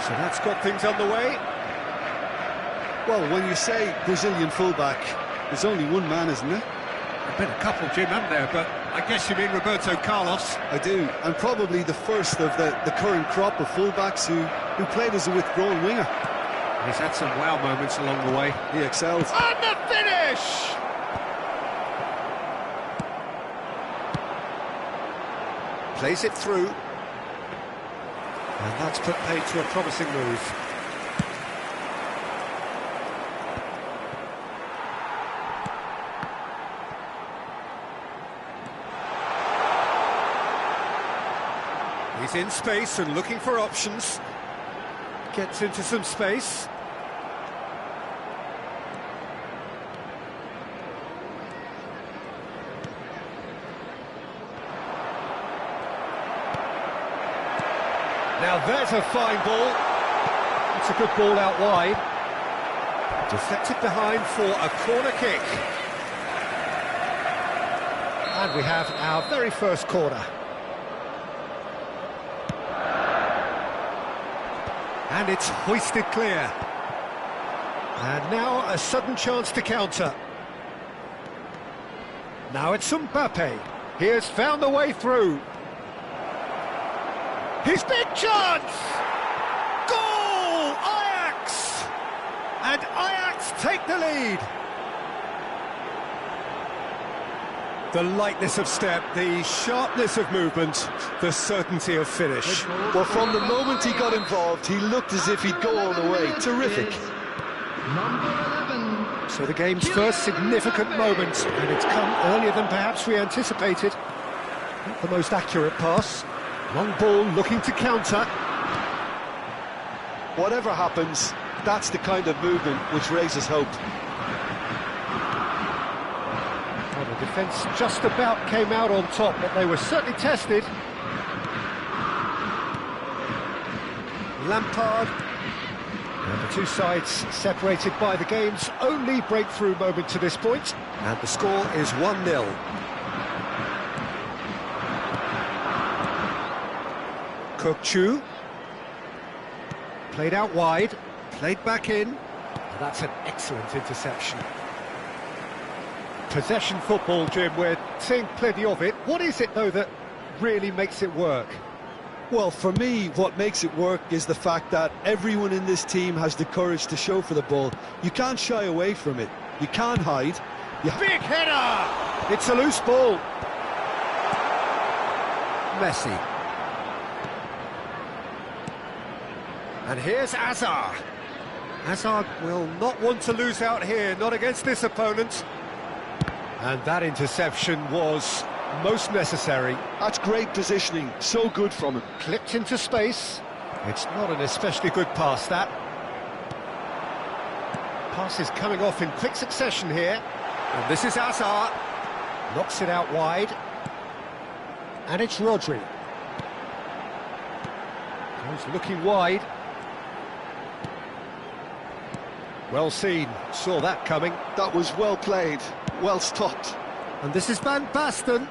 So that's got things underway. Well, when you say Brazilian fullback, there's only one man, isn't there? There've been a couple, Jim, haven't there? But I guess you mean Roberto Carlos. I do, and probably the first of the current crop of fullbacks who played as a withdrawn winger. He's had some wow moments along the way. He excels. And the finish! Plays it through. And that's put paid to a promising move. He's in space and looking for options. Gets into some space. Now there's a fine ball. It's a good ball out wide. Deflected behind for a corner kick. And we have our very first corner. And it's hoisted clear. And now a sudden chance to counter. Now it's Mbappe. He has found the way through. His big chance! Goal! Ajax! And Ajax take the lead. The lightness of step, the sharpness of movement, the certainty of finish. Well, from the moment he got involved, he looked as if he'd go all the way. Terrific. Number 11. So the game's first significant moment, and it's come earlier than perhaps we anticipated. Not the most accurate pass. Long ball looking to counter. Whatever happens, that's the kind of movement which raises hope. Well, the defence just about came out on top, but they were certainly tested. Lampard. And the two sides separated by the game's only breakthrough moment to this point. And the score is 1-0. Gooooo. Played out wide, played back in. And that's an excellent interception. Possession football, Jim, we're seeing plenty of it. What is it, though, that really makes it work? Well, for me, what makes it work is the fact that everyone in this team has the courage to show for the ball. You can't shy away from it. You can't hide. Big header! It's a loose ball. Messi. And here's Hazard. Hazard will not want to lose out here, not against this opponent. And that interception was most necessary. That's great positioning, so good from him. Clipped into space. It's not an especially good pass, that. Pass is coming off in quick succession here. And this is Hazard. Knocks it out wide. And it's Rodri. Goes looking wide. Well seen, saw that coming. That was well played, well stopped. And this is Van Basten.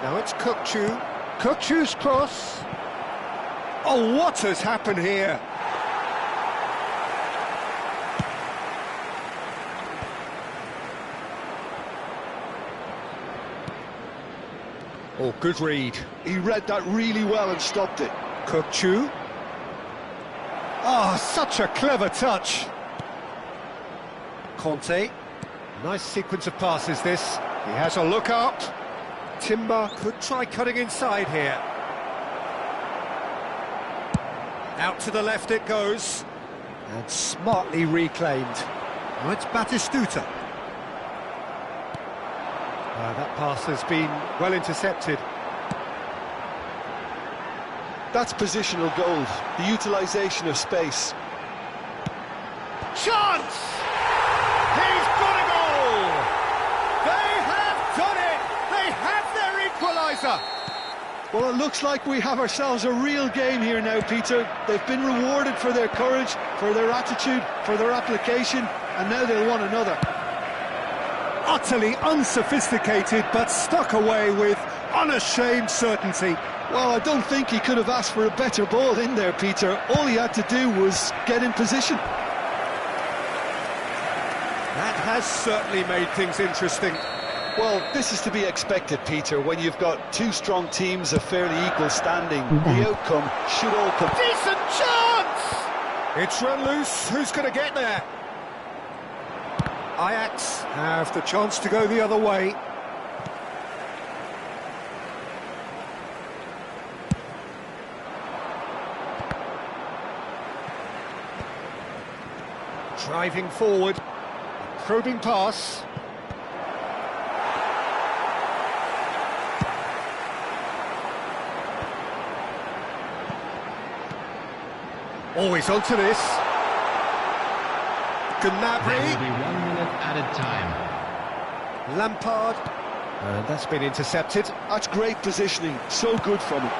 Now it's Gooooo. Googoo's cross. Oh, what has happened here? Oh, good read. He read that really well and stopped it. Gooooo. Oh, such a clever touch. Conte. Nice sequence of passes, this. He has a look up. Timber could try cutting inside here. Out to the left it goes. And smartly reclaimed. Oh, it's Batistuta. That pass has been well intercepted. That's positional gold, the utilisation of space. chance! He's got a goal! They have done it! They have their equaliser! Well, it looks like we have ourselves a real game here now, Peter. They've been rewarded for their courage, for their attitude, for their application, and now they'll want another. Utterly unsophisticated, but stuck away with unashamed certainty. Well, I don't think he could have asked for a better ball in there, Peter. All he had to do was get in position. That has certainly made things interesting. Well, this is to be expected, Peter, when you've got two strong teams of fairly equal standing. The outcome should all come. Decent chance! It's run loose. Who's going to get there? Ajax have the chance to go the other way. Driving forward, probing pass. Always onto this. Gnabry. There will be 1 minute added time. Lampard. That's been intercepted. That's great positioning. So good from him.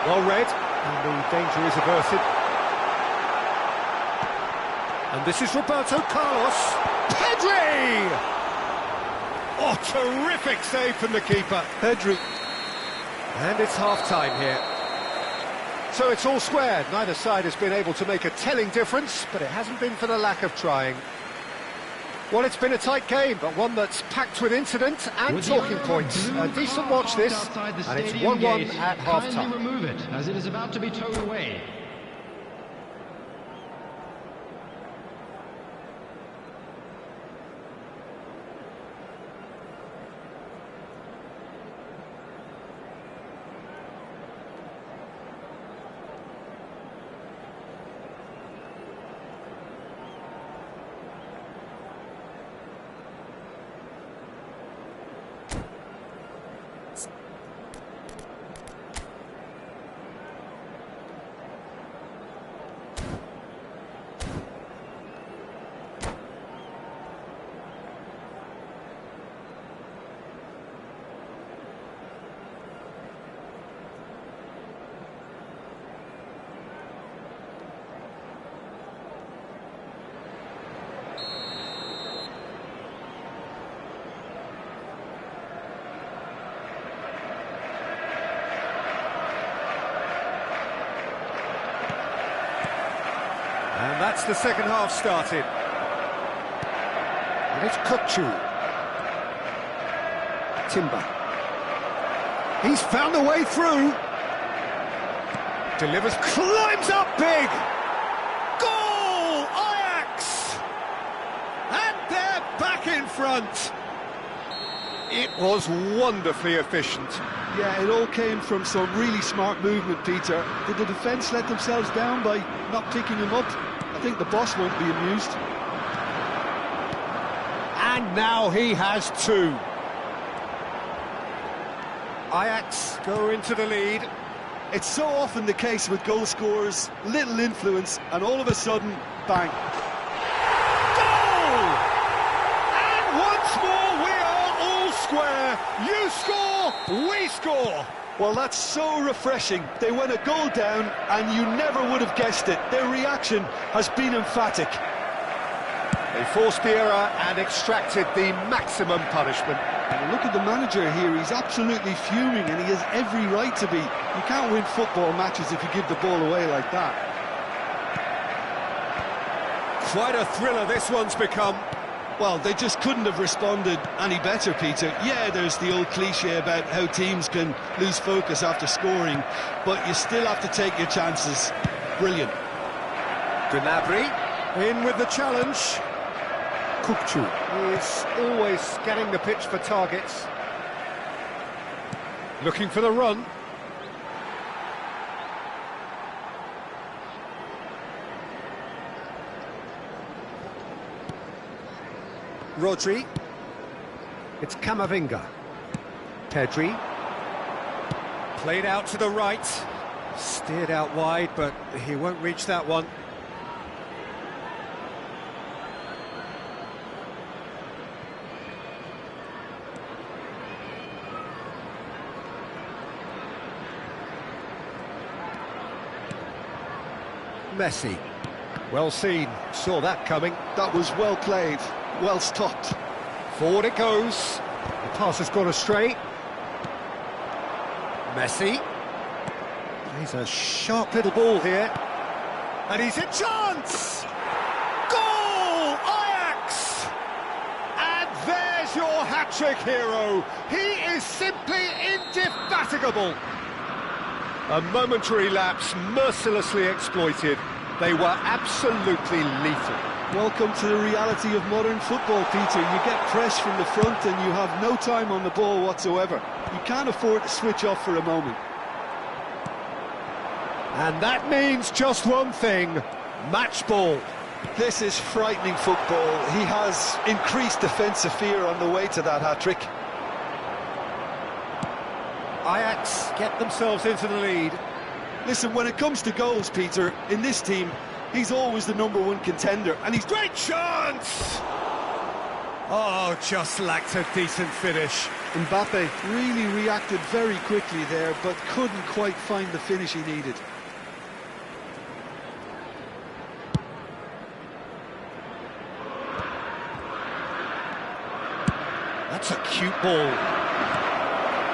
Well read, and the danger is averted. And this is Roberto Carlos. Pedri! Oh, terrific save from the keeper. Pedri. And it's half-time here. So it's all square. Neither side has been able to make a telling difference, but it hasn't been for the lack of trying. Well, it's been a tight game, but one that's packed with incident and talking points. A decent watch this, and it's 1-1 at half-time. Kindly remove it, as it is about to be towed away. And that's the second half started. And it's gooooo. Timber. He's found a way through. Delivers, climbs up big. Goal! Ajax! And they're back in front. It was wonderfully efficient. Yeah, it all came from some really smart movement, Peter. Did the defence let themselves down by not picking him up? I think the boss won't be amused. And now he has two. Ajax go into the lead. It's so often the case with goal scorers, little influence, and all of a sudden, bang. Goal! And once more we are all square. You score, we score. Well, that's so refreshing. They went a goal down, and you never would have guessed it. Their reaction has been emphatic. They forced the error and extracted the maximum punishment. And look at the manager here. He's absolutely fuming, and he has every right to be. You can't win football matches if you give the ball away like that. Quite a thriller this one's become. Well, they just couldn't have responded any better, Peter. Yeah, there's the old cliche about how teams can lose focus after scoring, but you still have to take your chances. Brilliant. Gnabry in with the challenge. Gooooo is always scanning the pitch for targets. Looking for the run. Rodri. It's Camavinga. Pedri. Played out to the right. Steered out wide, but he won't reach that one. Messi. Well seen, saw that coming. That was well played, well stopped. Forward it goes. The pass has gone astray. Messi. He's a sharp little ball here. And he's in chance! Goal! Ajax! And there's your hat-trick hero. He is simply indefatigable. A momentary lapse mercilessly exploited. They were absolutely lethal. Welcome to the reality of modern football, Peter. You get pressed from the front and you have no time on the ball whatsoever. You can't afford to switch off for a moment. And that means just one thing, match ball. This is frightening football. He has increased defensive fear on the way to that hat-trick. Ajax get themselves into the lead. Listen, when it comes to goals, Peter, in this team, he's always the #1 contender, and he's... Great chance! Oh, just lacked a decent finish. Mbappe really reacted very quickly there, but couldn't quite find the finish he needed. That's a cute ball.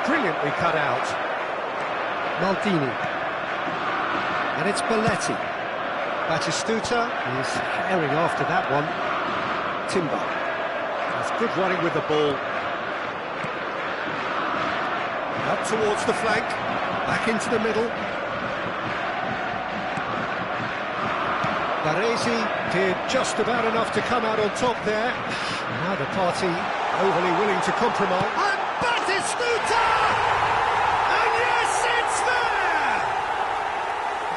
Brilliantly cut out. Maldini. And it's Belletti. Batistuta is herring after that one. Timber. That's good running with the ball. Up towards the flank. Back into the middle. Baresi did just about enough to come out on top there. Now the party overly willing to compromise. And Batistuta! And yes, it's there!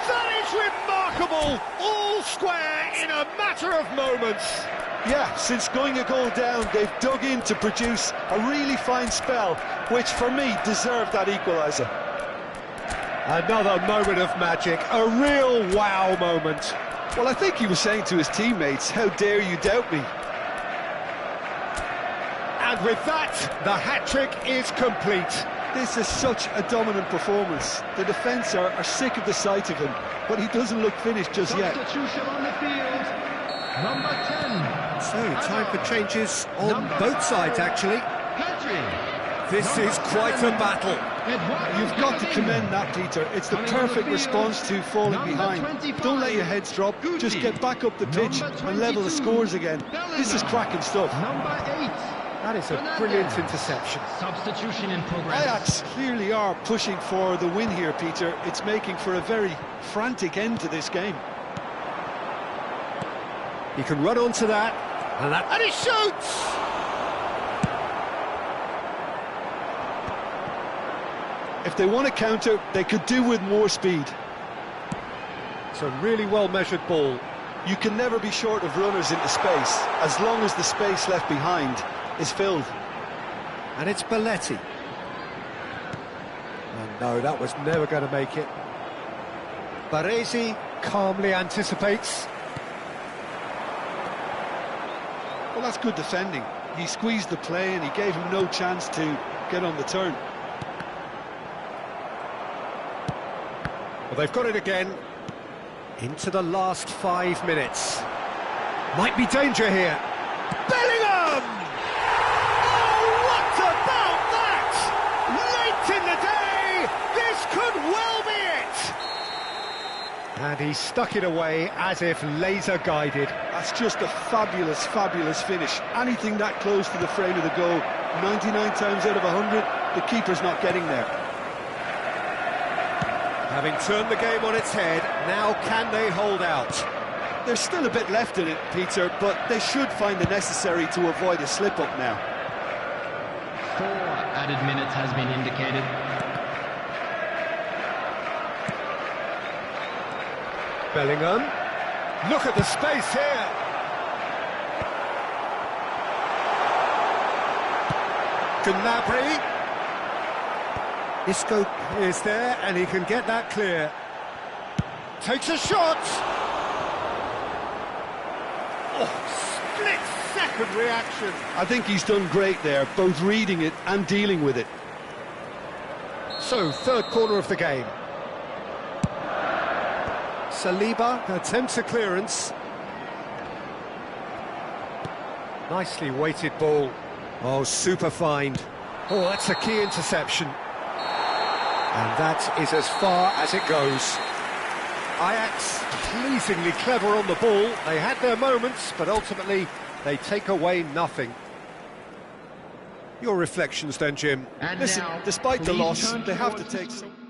That is remarkable! All square in a matter of moments. Yeah, since going a goal down, they've dug in to produce a really fine spell, which for me deserved that equaliser. Another moment of magic, a real wow moment. Well, I think he was saying to his teammates, how dare you doubt me? And with that, the hat-trick is complete. This is such a dominant performance. The defence are sick of the sight of him, but he doesn't look finished just yet. Substitution on the field, number 10. So, time for changes on both sides, actually. This is quite a battle. You've got to commend that, Peter. It's the perfect response to falling behind. Don't let your heads drop, just get back up the pitch and level the scores again. This is cracking stuff. Number 8. That is a brilliant interception. Substitution in progress. Ajax clearly are pushing for the win here, Peter. It's making for a very frantic end to this game. He can run onto that, and he shoots! If they want to counter, they could do with more speed. It's a really well-measured ball. You can never be short of runners into space, as long as the space left behind is filled. And it's Belletti. And no, that was never going to make it. Baresi calmly anticipates. Well, that's good defending. He squeezed the play and he gave him no chance to get on the turn. Well, they've got it again. Into the last 5 minutes. Might be danger here. Bellingham! Oh, what about that? Late in the day, this could well be it. And he stuck it away as if laser-guided. That's just a fabulous, fabulous finish. Anything that close to the frame of the goal, 99 times out of 100, the keeper's not getting there. Having turned the game on its head, now can they hold out? There's still a bit left in it, Peter, but they should find the necessary to avoid a slip-up now. 4 added minutes has been indicated. Bellingham. Look at the space here. Gnabry. Isco is there, and he can get that clear. Takes a shot. Oh, split-second reaction. I think he's done great there, both reading it and dealing with it. So, third corner of the game. Saliba attempts a clearance. Nicely weighted ball. Oh, super find. Oh, that's a key interception. And that is as far as it goes. Ajax pleasingly clever on the ball. They had their moments, but ultimately they take away nothing. Your reflections then, Jim? And Listen, now, despite the please loss, turn they have to towards take the- some...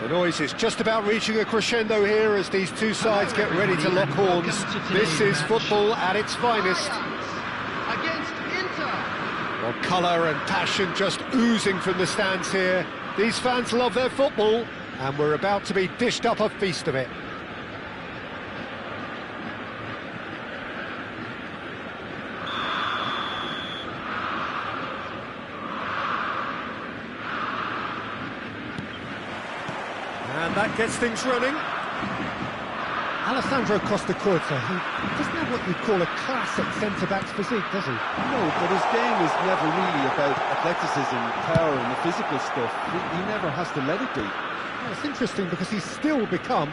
The noise is just about reaching a crescendo here as these two sides get ready to lock horns. This is football at its finest. Against Inter. Well, colour and passion just oozing from the stands here. These fans love their football, and we're about to be dished up a feast of it. And that gets things running. Alessandro Costa Curta, he doesn't have what you'd call a classic centre-back's physique, does he? No, but his game is never really about athleticism, power and the physical stuff. He never has to let it be. Well, it's interesting because he's still become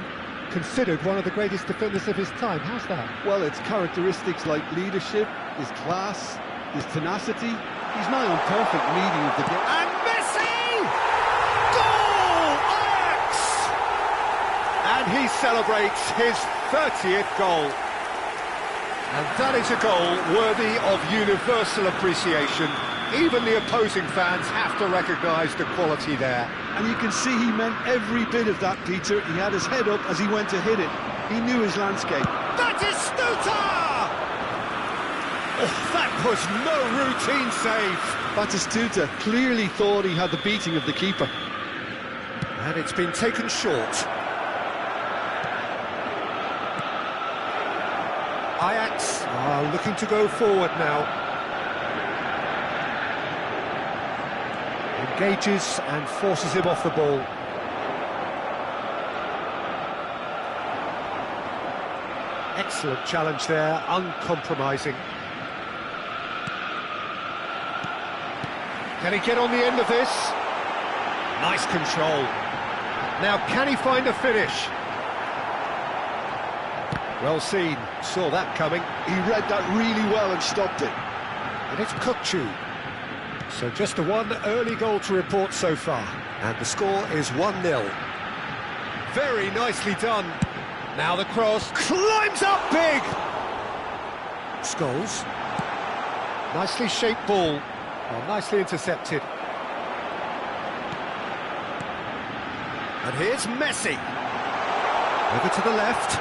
considered one of the greatest defenders of his time. How's that? Well, it's characteristics like leadership, his class, his tenacity. He's nigh on perfect reading of the game. And Messi! Goal! Ajax! And he celebrates his 30th goal. And that is a goal worthy of universal appreciation. Even the opposing fans have to recognise the quality there. And you can see he meant every bit of that, Peter. He had his head up as he went to hit it. He knew his landscape. That is Stuta! Oh, that was no routine save. Batistuta clearly thought he had the beating of the keeper. And it's been taken short. Ajax are looking to go forward now. Engages and forces him off the ball. Excellent challenge there, uncompromising. Can he get on the end of this? Nice control. Now, can he find a finish? Well seen, saw that coming. He read that really well and stopped it. And it's gooooo. So just the one early goal to report so far. And the score is 1-0. Very nicely done. Now the cross climbs up big. Scholes. Nicely shaped ball. Well, nicely intercepted. And here's Messi. Over to the left.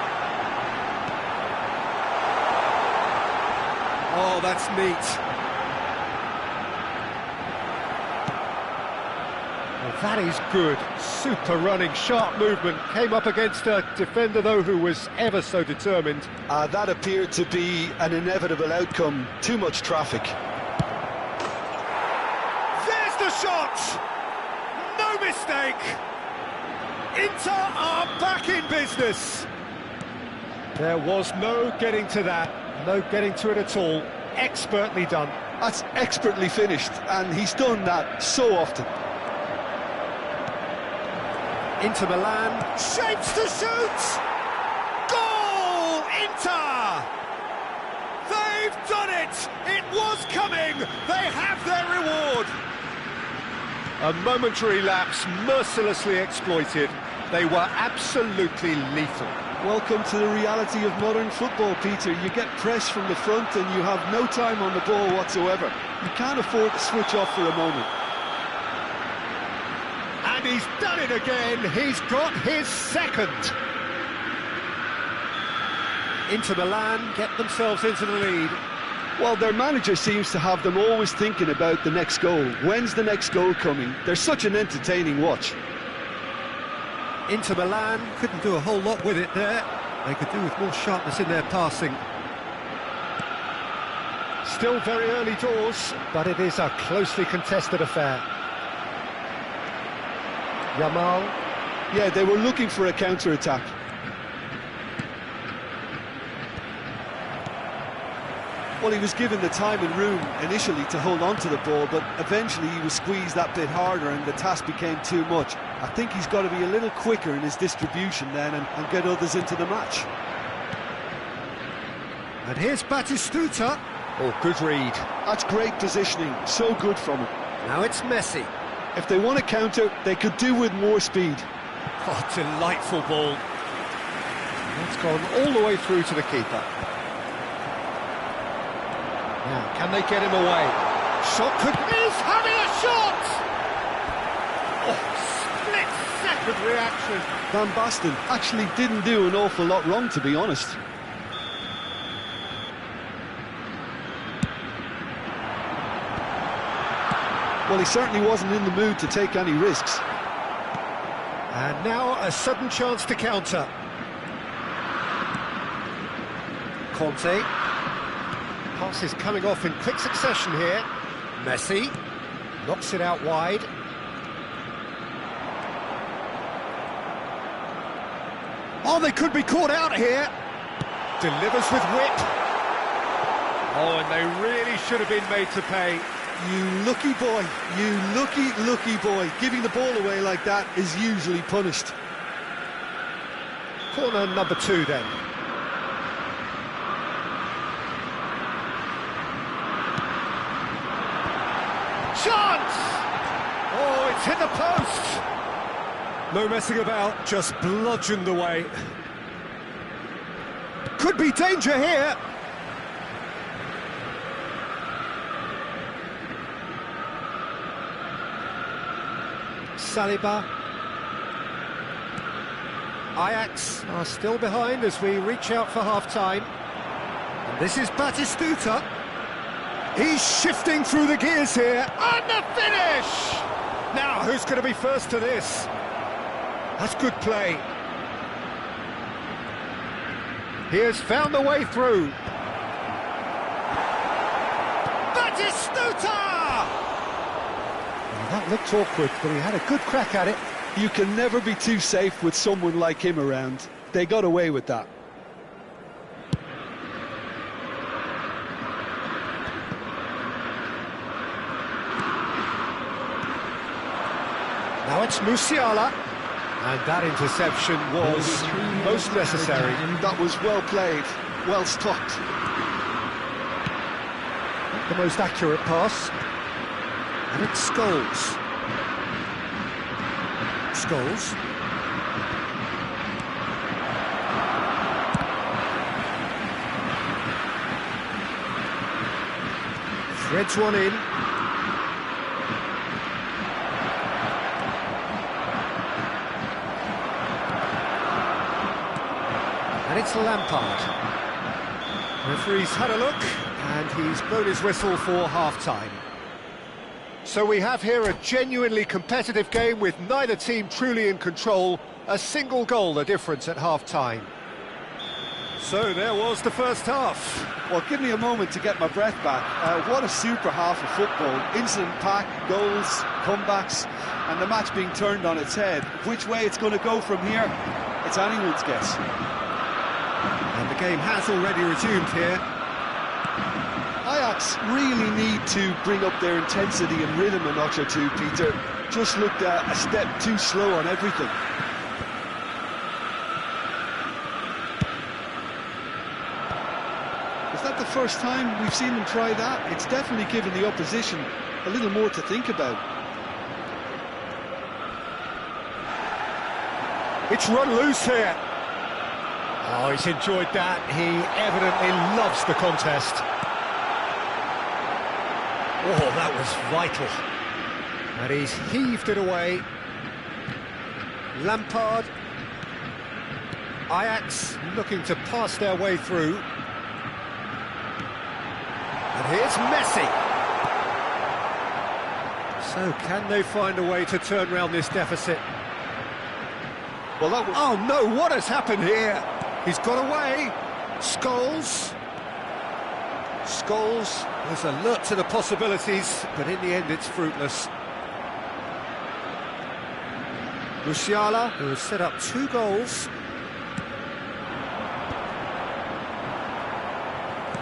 Oh, that's neat. Well, that is good. Super running, sharp movement. Came up against a defender, though, who was ever so determined. That appeared to be an inevitable outcome. Too much traffic. There's the shot! No mistake! Inter are back in business! There was no getting to that. No getting to it at all. Expertly done. That's expertly finished, and he's done that so often. Inter Milan. Shapes to shoot! Goal! Inter! They've done it! It was coming! They have their reward! A momentary lapse, mercilessly exploited. They were absolutely lethal. Welcome to the reality of modern football, Peter. You get pressed from the front and you have no time on the ball whatsoever. You can't afford to switch off for a moment. And he's done it again. He's got his second. Inter Milan get themselves into the lead. Well, their manager seems to have them always thinking about the next goal. When's the next goal coming? They're such an entertaining watch. Inter Milan couldn't do a whole lot with it there. They could do with more sharpness in their passing. Still very early doors, but it is a closely contested affair. Yamal. Yeah, they were looking for a counter-attack. Well, he was given the time and room initially to hold on to the ball, but eventually he was squeezed that bit harder and the task became too much. I think he's got to be a little quicker in his distribution then and get others into the match. And here's Batistuta. Oh, good read. That's great positioning, so good from him. Now it's Messi. If they want to counter, they could do with more speed. Oh, delightful ball. That's gone all the way through to the keeper. Now, can they get him away? Shot could... He's having a shot! Oh, split-second reaction. Van Basten actually didn't do an awful lot wrong, to be honest. Well, he certainly wasn't in the mood to take any risks. And now a sudden chance to counter. Conte. Passes coming off in quick succession here. Messi knocks it out wide. Oh, they could be caught out here. Delivers with whip. Oh, and they really should have been made to pay. You lucky boy, you lucky boy. Giving the ball away like that is usually punished. Corner number 2 then. Chance! Oh, it's hit the post! No messing about, just bludgeoned away. Could be danger here! Saliba. Ajax are still behind as we reach out for half-time. And this is Batistuta. He's shifting through the gears here. And the finish! Now, who's going to be first to this? That's good play. He has found the way through. Batistuta! Well, that looked awkward, but he had a good crack at it. You can never be too safe with someone like him around. They got away with that. it's Musiala. And that interception was most necessary. That was well played, well stopped. The most accurate pass. And it's Scholes. Scholes. Threads one in. And it's Lampard. Referee's had a look, and he's blown his whistle for half-time. So we have here a genuinely competitive game with neither team truly in control. A single goal the difference at half-time. So there was the first half. Well, give me a moment to get my breath back. What a super half of football. Instant pack, goals, comebacks, and the match being turned on its head. Which way it's going to go from here, it's anyone's guess. And the game has already resumed here. Ajax really need to bring up their intensity and rhythm a notch or two, Peter. Just looked a step too slow on everything. Is that the first time we've seen them try that? It's definitely given the opposition a little more to think about. It's run loose here. Oh, he's enjoyed that. He evidently loves the contest. Oh, that was vital. And he's heaved it away. Lampard. Ajax looking to pass their way through. And here's Messi. So can they find a way to turn around this deficit? Well, that was... Oh no, what has happened here? He's got away. Scholes. Scholes was alert to the possibilities, but in the end it's fruitless. Musiala, who has set up 2 goals.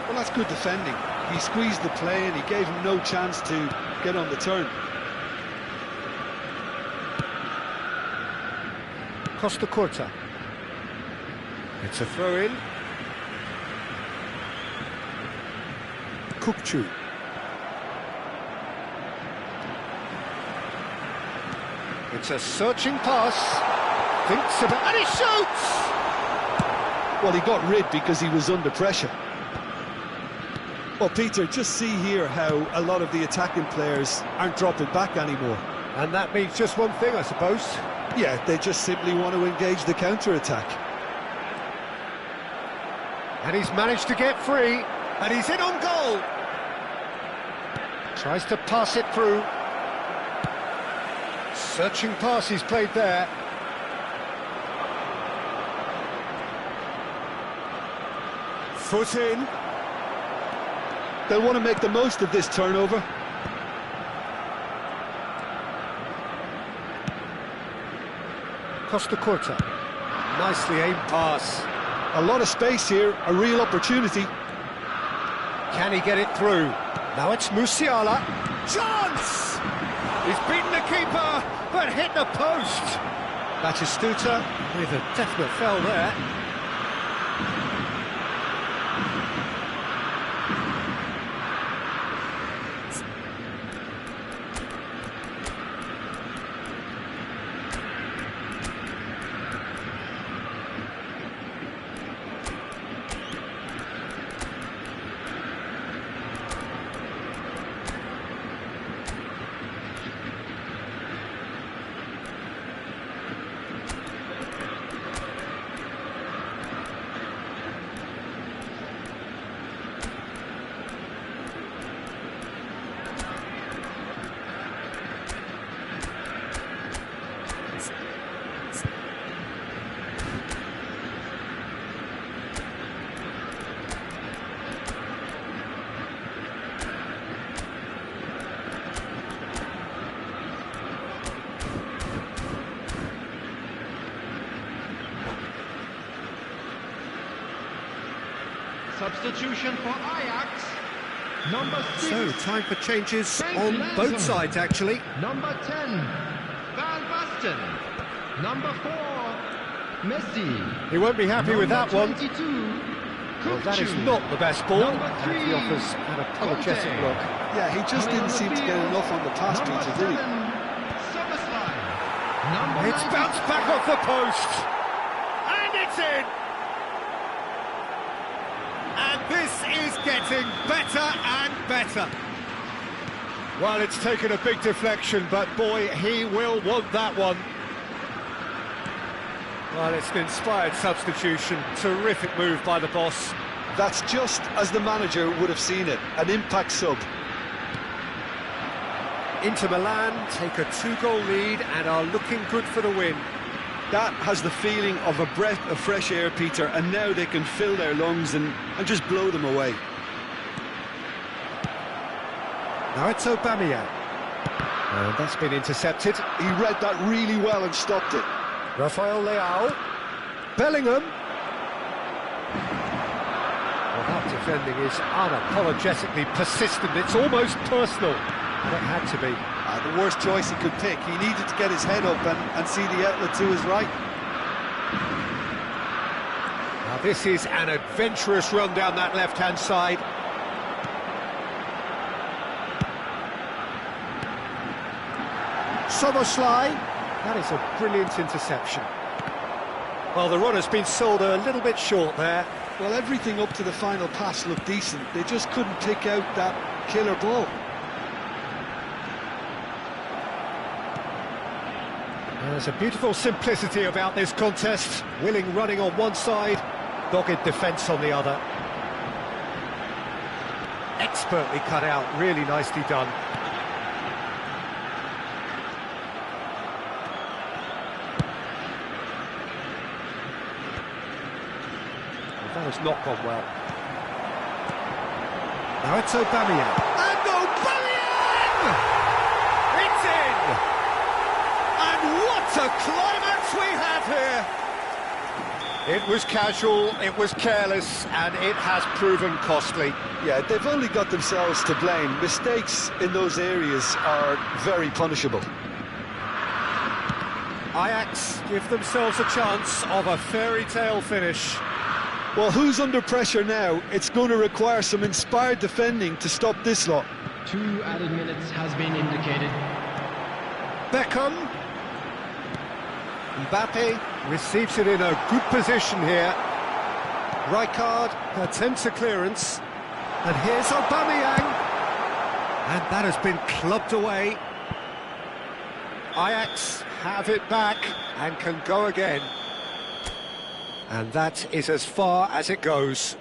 Well, that's good defending. He squeezed the play and he gave him no chance to get on the turn. Costa Curta. It's a throw-in. Gooooo. It's a searching pass. Thinks about... and he shoots! Well, he got rid because he was under pressure. Well, Peter, just see here how a lot of the attacking players aren't dropping back anymore. And that means just one thing, I suppose. Yeah, they just simply want to engage the counter-attack. And he's managed to get free, and he's in on goal. Tries to pass it through. Searching pass he's played there. Foot in. They'll want to make the most of this turnover. Costa Curta. Nicely aimed pass. A lot of space here, a real opportunity. Can he get it through? Now it's Musiala. Chance! He's beaten the keeper, but hit the post. Batistuta with a definite foul there. Substitution for Ajax. Number 6. So, time for changes on both sides, actually. Number 10. Van Basten. Captain, number 4, Messi. He won't be happy with that one. 22, Well, that is not the best ball. And he offers an apologetic look. Yeah, he just didn't seem to get enough on the pass, Peter, did he? It's bounced back off the post. And it's in. And this is getting better and better. Well, it's taken a big deflection, but boy, he will want that one. Well, it's an inspired substitution. Terrific move by the boss. That's just as the manager would have seen it, an impact sub. Inter Milan take a 2-goal lead and are looking good for the win. That has the feeling of a breath of fresh air, Peter, and now they can fill their lungs and just blow them away. Now it's Aubameyang. And that's been intercepted. He read that really well and stopped it. Rafael Leao. Bellingham. Well, that defending is unapologetically persistent. It's almost personal. And it had to be. The worst choice he could pick. He needed to get his head up and see the outlet to his right. Now this is an adventurous run down that left-hand side. Soboslai. That is a brilliant interception. Well, the run has been sold a little bit short there. Well, everything up to the final pass looked decent. They just couldn't pick out that killer ball. There's a beautiful simplicity about this contest. Willing running on one side, dogged defence on the other. Expertly cut out, really nicely done. Well, that has not gone well. Now it's Aubameyang. And Aubameyang! It's in! And what a climax we have here! It was casual, it was careless, and it has proven costly. Yeah, they've only got themselves to blame. Mistakes in those areas are very punishable. Ajax give themselves a chance of a fairy tale finish. Well, who's under pressure now? It's going to require some inspired defending to stop this lot. 2 added minutes has been indicated. Beckham. Mbappe receives it in a good position here. Rijkaard attempts a clearance. And here's Aubameyang. And that has been clubbed away. Ajax have it back and can go again. And that is as far as it goes.